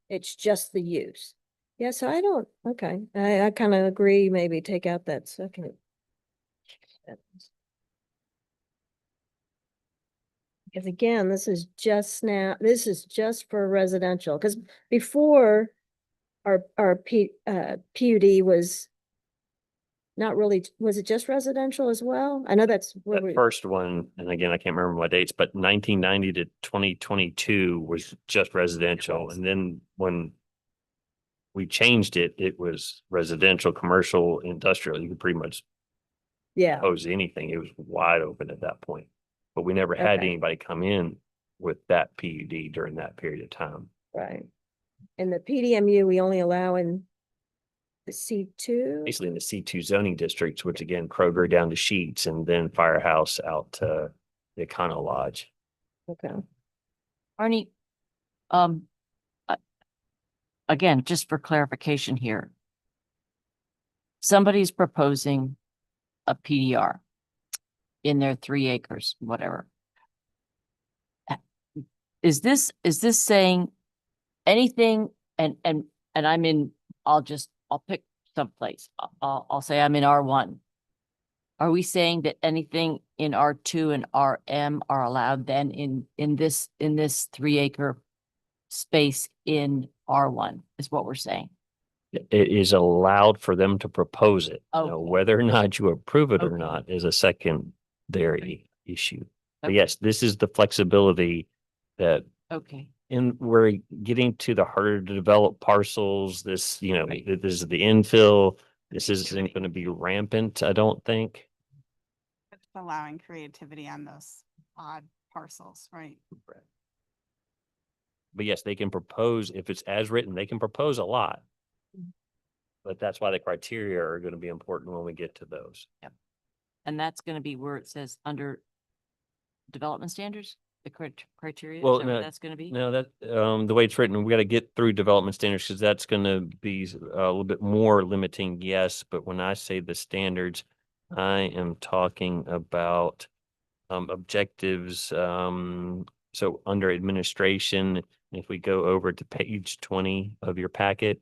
It's just the use. Yeah, so I kind of agree, maybe take out that second. Because again, this is just for residential, because before our PUD was not really, was it just residential as well? I know that's where That we, first one, and again, I can't remember my dates, but 1990 to 2022 was just residential. And then when we changed it, it was residential, commercial, industrial. You could pretty much yeah, propose anything. It was wide open at that point. But we never had Okay. anybody come in with that PUD during that period of time. right. And the PDMU, we only allow in the C2? Basically in the C2 zoning districts, which again, Kroger down to Sheets and then Firehouse out to the Econo Lodge. Okay. Arnie, again, just for clarification here. Somebody's proposing a PDR in their 3 acres, whatever. Is this saying anything, and I'll pick someplace. I'll say I'm in R1. Are we saying that anything in R2 and RM are allowed then in this 3 acre space in R1 is what we're saying? It is allowed for them to propose it. Now, Okay. whether or not you approve it or Okay. not is a secondary issue. But Okay. yes, this is the flexibility that Okay. we're getting to the harder to develop parcels. This, Right. this is the infill. This isn't going to be rampant, I don't think. It's allowing creativity on those odd parcels, right? But yes, they can propose, if it's as written, they can propose a lot. But that's why the criteria are going to be important when we get to those. And that's going to be where it says under development standards, the criteria, is Well, that where no, that's going to be? No, that, the way it's written, we got to get through development standards because that's going to be a little bit more limiting, yes. But when I say the standards, I am talking about objectives. So under administration, if we go over to page 20 of your packet,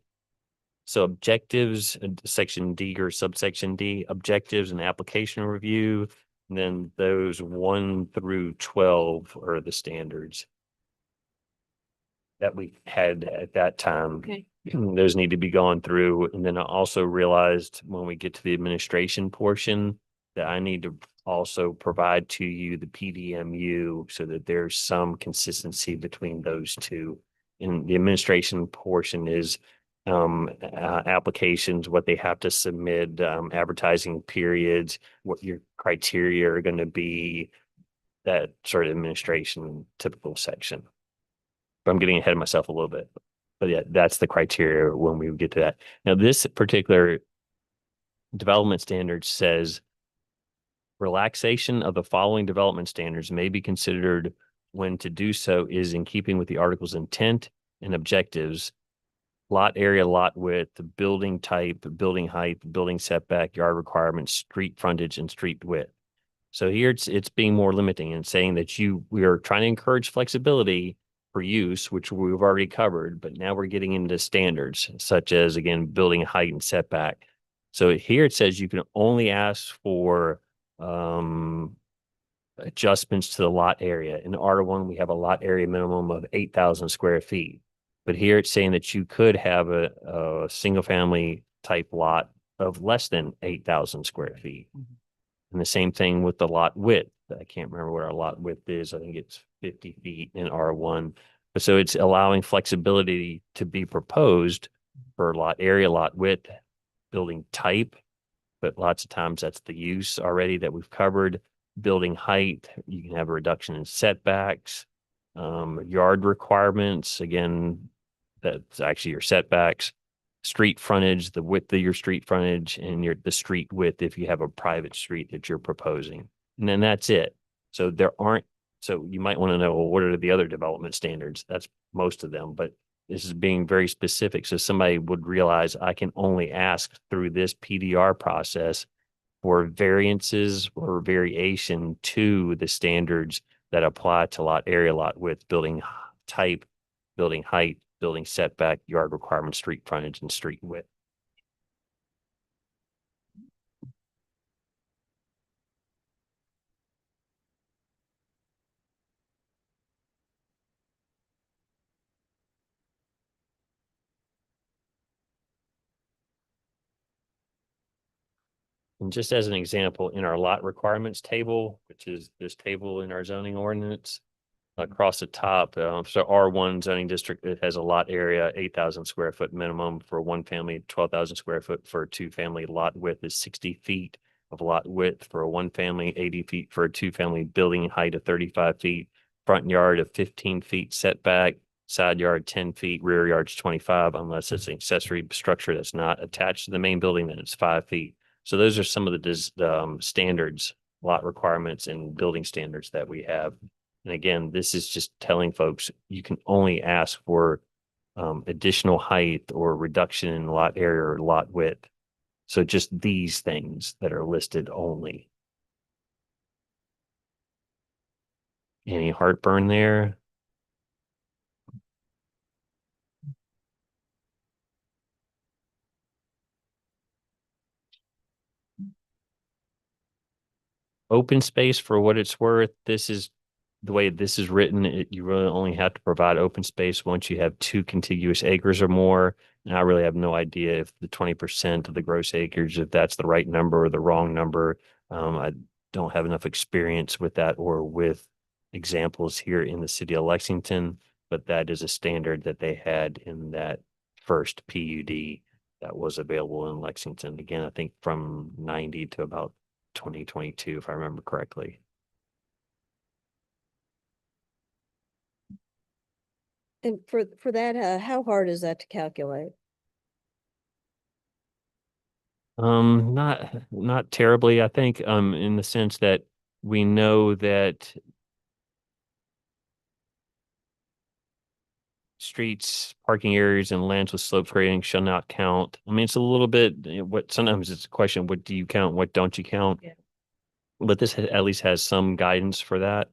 so objectives, section D or subsection D, objectives and application review. And then those 1 through 12 are the standards that we had at that time. Okay. Those need to be gone through. And then I also realized when we get to the administration portion that I need to also provide to you the PDMU so that there's some consistency between those two. And the administration portion is applications, what they have to submit, advertising periods, what your criteria are going to be, that sort of administration typical section. But I'm getting ahead of myself a little bit. But yeah, that's the criteria when we get to that. Now, this particular development standard says relaxation of the following development standards may be considered when to do so is in keeping with the article's intent and objectives. Lot area, lot width, building type, building height, building setback, yard requirements, street frontage, and street width. So here it's being more limiting and saying that we are trying to encourage flexibility for use, which we've already covered, but now we're getting into standards such as, again, building height and setback. So here it says you can only ask for adjustments to the lot area. In R1, we have a lot area minimum of 8,000 square feet. But here it's saying that you could have a single family type lot of less than 8,000 square feet. And the same thing with the lot width. I can't remember what our lot width is. I think it's 50 feet in R1. But so it's allowing flexibility to be proposed for lot area, lot width, building type. But lots of times that's the use already that we've covered. Building height, you can have a reduction in setbacks, yard requirements. Again, that's actually your setbacks, street frontage, the width of your street frontage, and the street width if you have a private street that you're proposing. And then that's it. So so you might want to know, well, what are the other development standards? That's most of them, but this is being very specific. So somebody would realize I can only ask through this PDR process for variances or variation to the standards that apply to lot area, lot width, building type, building height, building setback, yard requirements, street frontage, and street width. And just as an example, in our lot requirements table, which is this table in our zoning ordinance, across the top, so R1 zoning district, it has a lot area, 8,000 square foot minimum for one family, 12,000 square foot for a two family. Lot width is 60 feet of lot width for a one family, 80 feet for a two family, building height of 35 feet, front yard of 15 feet setback, side yard 10 feet, rear yard's 25, unless it's an accessory structure that's not attached to the main building, then it's 5 feet. So those are some of the standards, lot requirements and building standards that we have. And again, this is just telling folks you can only ask for additional height or reduction in lot area or lot width. So just these things that are listed only. Any heartburn there? Open space, for what it's worth, this is the way this is written. You really only have to provide open space once you have 2 contiguous acres or more. And I really have no idea if the 20% of the gross acres, if that's the right number or the wrong number. I don't have enough experience with that or with examples here in the city of Lexington, but that is a standard that they had in that first PUD that was available in Lexington. Again, I think from 90 to about 2022, if I remember correctly. And for that, how hard is that to calculate? Not terribly, I think, in the sense that we know that streets, parking areas, and lands with slopes grading shall not count. I mean, it's a little bit, sometimes it's a question, what do you count, what don't you count? Yeah. But this at least has some guidance for that.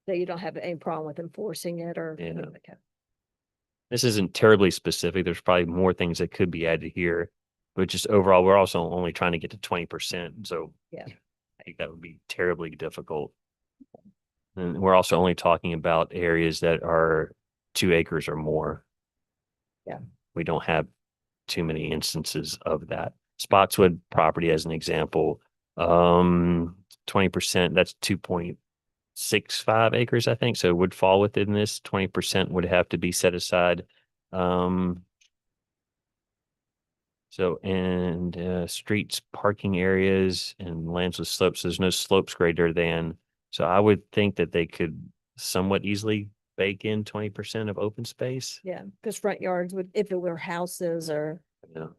That you don't have any problem with enforcing it or? Yeah. Okay. This isn't terribly specific. There's probably more things that could be added here, but just overall, we're also only trying to get to 20%. So Yeah. I think that would be terribly difficult. And we're also only talking about areas that are 2 acres or more. Yeah. We don't have too many instances of that. Spotswood property as an example, 20%, that's 2.65 acres, I think. So it would fall within this. 20% would have to be set aside. Streets, parking areas, and lands with slopes, there's no slopes greater than. So I would think that they could somewhat easily bake in 20% of open space. Yeah, because front yards would, if it were houses or Yeah.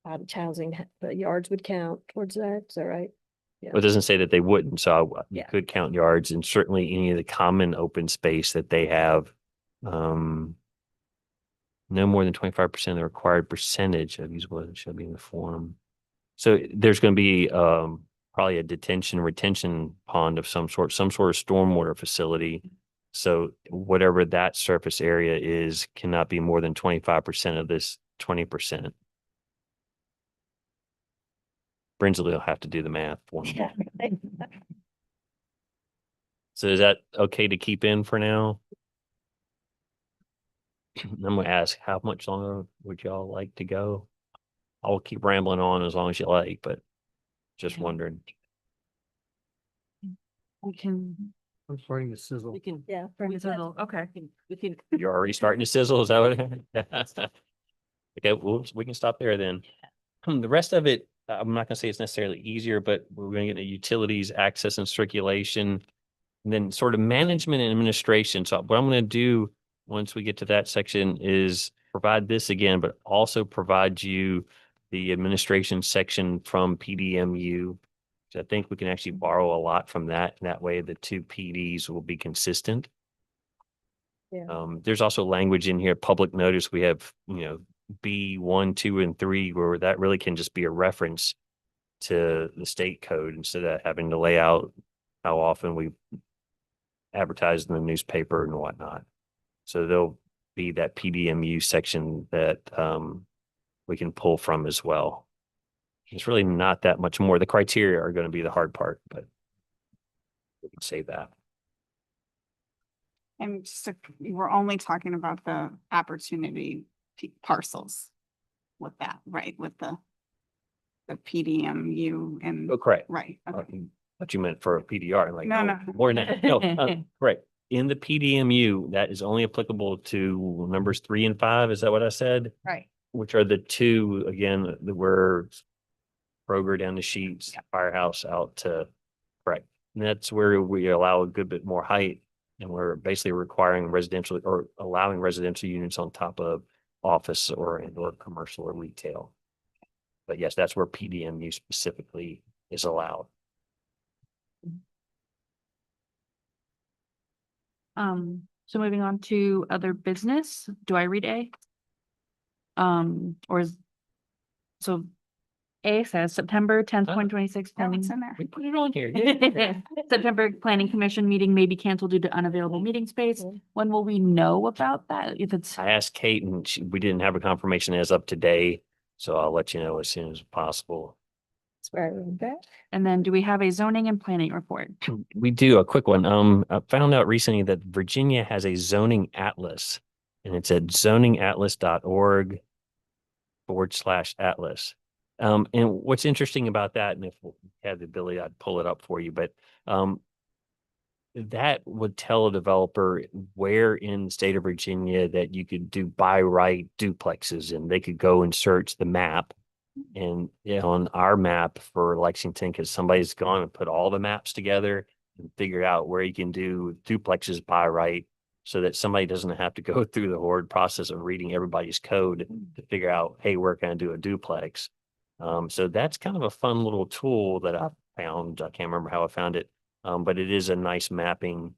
cottage housing, the yards would count towards that. Is that right? Yeah. Well, it doesn't say that they wouldn't, so you Yeah. could count yards, and certainly any of the common open space that they have. No more than 25% of the required percentage of usable shall be in the form. So there's going to be probably a retention pond of some sort of stormwater facility. So whatever that surface area is cannot be more than 25% of this 20%. Brinsley will have to do the math for me. So is that okay to keep in for now? I'm gonna ask, how much longer would y'all like to go? I'll keep rambling on as long as you like, but just wondering. We can, I'm starting to sizzle. We can, Yeah. okay. we can, You're already starting to sizzle, is that what? Okay, well, we can stop there then. The rest of it, I'm not gonna say it's necessarily easier, but we're gonna get into utilities, access and circulation. And then sort of management and administration. So what I'm gonna do once we get to that section is provide this again, but also provide you the administration section from PDMU. So I think we can actually borrow a lot from that. And that way the two PDs will be consistent. Yeah. There's also language in here, public notice. We have, B1, 2, and 3, where that really can just be a reference to the state code instead of having to lay out how often we advertise in the newspaper and whatnot. So there'll be that PDMU section that we can pull from as well. It's really not that much more. The criteria are going to be the hard part, but we can save that. And we're only talking about the opportunity parcels with that, right? With the PDMU and. Oh, correct. Right. Okay. What you meant for a PDR, like No, no. more than that. No, correct. In the PDMU, that is only applicable to numbers 3 and 5. Is that what I said? Right. Which are the two, again, that were Kroger down the Sheets, Firehouse out to, correct. And that's where we allow a good bit more height. And we're basically requiring residential or allowing residential units on top of office or commercial or retail. But yes, that's where PDMU specifically is allowed. So moving on to other business, do I read A? Or is, so A says September 10th, 2026. Oh, it's in there. We put it on here. September Planning Commission meeting may be canceled due to unavailable meeting space. When will we know about that? If it's, I asked Kate and we didn't have a confirmation as of today. So I'll let you know as soon as possible. and then do we have a zoning and planning report? We do a quick one. I found out recently that Virginia has a zoning atlas and it's at zoningatlas.org/atlas. And what's interesting about that, and if we had the ability, I'd pull it up for you, but that would tell a developer where in the state of Virginia that you could do by right duplexes, and they could go and search the map. And on our map for Lexington, because somebody's gone and put all the maps together and figured out where you can do duplexes by right, so that somebody doesn't have to go through the horrid process of reading everybody's code to figure out, hey, where can I do a duplex? So that's kind of a fun little tool that I found. I can't remember how I found it, but it is a nice mapping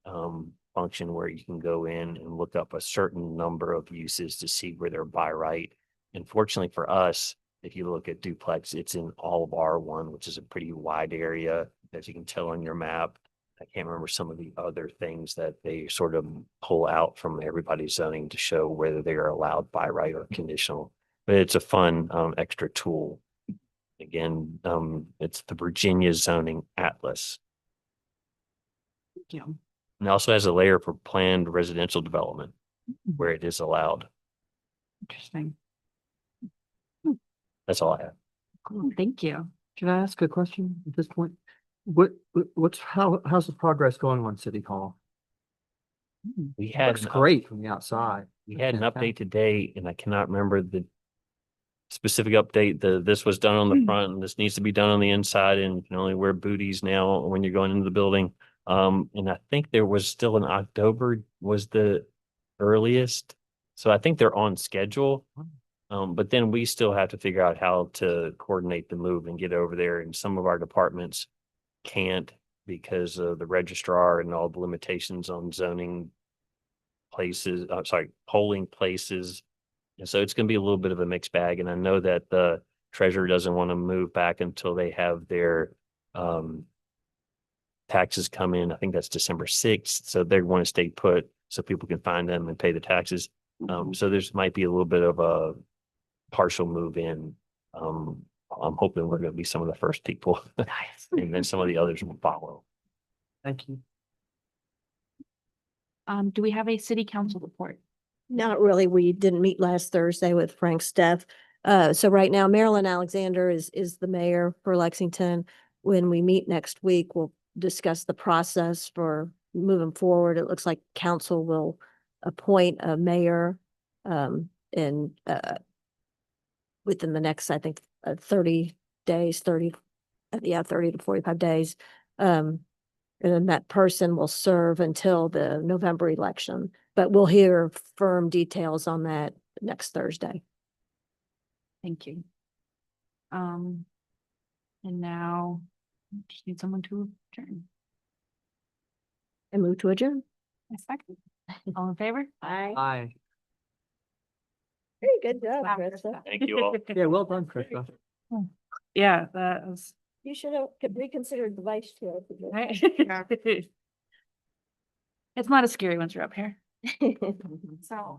function where you can go in and look up a certain number of uses to see where they're by right. And fortunately for us, if you look at duplex, it's in all of R1, which is a pretty wide area, as you can tell on your map. I can't remember some of the other things that they sort of pull out from everybody's zoning to show whether they are allowed by right or conditional. But it's a fun extra tool. Again, it's the Virginia Zoning Atlas. Thank you. And it also has a layer for planned residential development where it is allowed. Interesting. That's all I have. Cool. Thank you. Can I ask a question at this point? How's the progress going on City Hall? We It had looks great from the outside. We had an Fantastic. update today, and I cannot remember the specific update. This was done on the front, and this needs to be done on the inside, and you can only wear booties now when you're going into the building. And I think there was still in October was the earliest. So I think they're on schedule. But then we still have to figure out how to coordinate the move and get over there. And some of our departments can't because of the registrar and all the limitations on zoning places, polling places. And so it's going to be a little bit of a mixed bag. And I know that the treasurer doesn't want to move back until they have their taxes come in. I think that's December 6th. So they want to stay put so people can find them and pay the taxes. So there's might be a little bit of a partial move in I'm hoping we're gonna be some of the first people. And then some of the others will follow. Thank you. Do we have a city council report? Not really. We didn't meet last Thursday with Frank's death. So right now Marilyn Alexander is the mayor for Lexington. When we meet next week, we'll discuss the process for moving forward. It looks like council will appoint a mayor in within the next, I think, 30 days, 30 to 45 days. And then that person will serve until the November election, but we'll hear firm details on that next Thursday. Thank you. And now just need someone to adjourn. And move to adjourn. A second. All in favor? Aye. Aye. Very good job, Wow, Krista. Thank you all. Yeah, well done, Krista. Yeah, that was. You should have reconsidered the vice chair. It's not as scary once you're up here. So.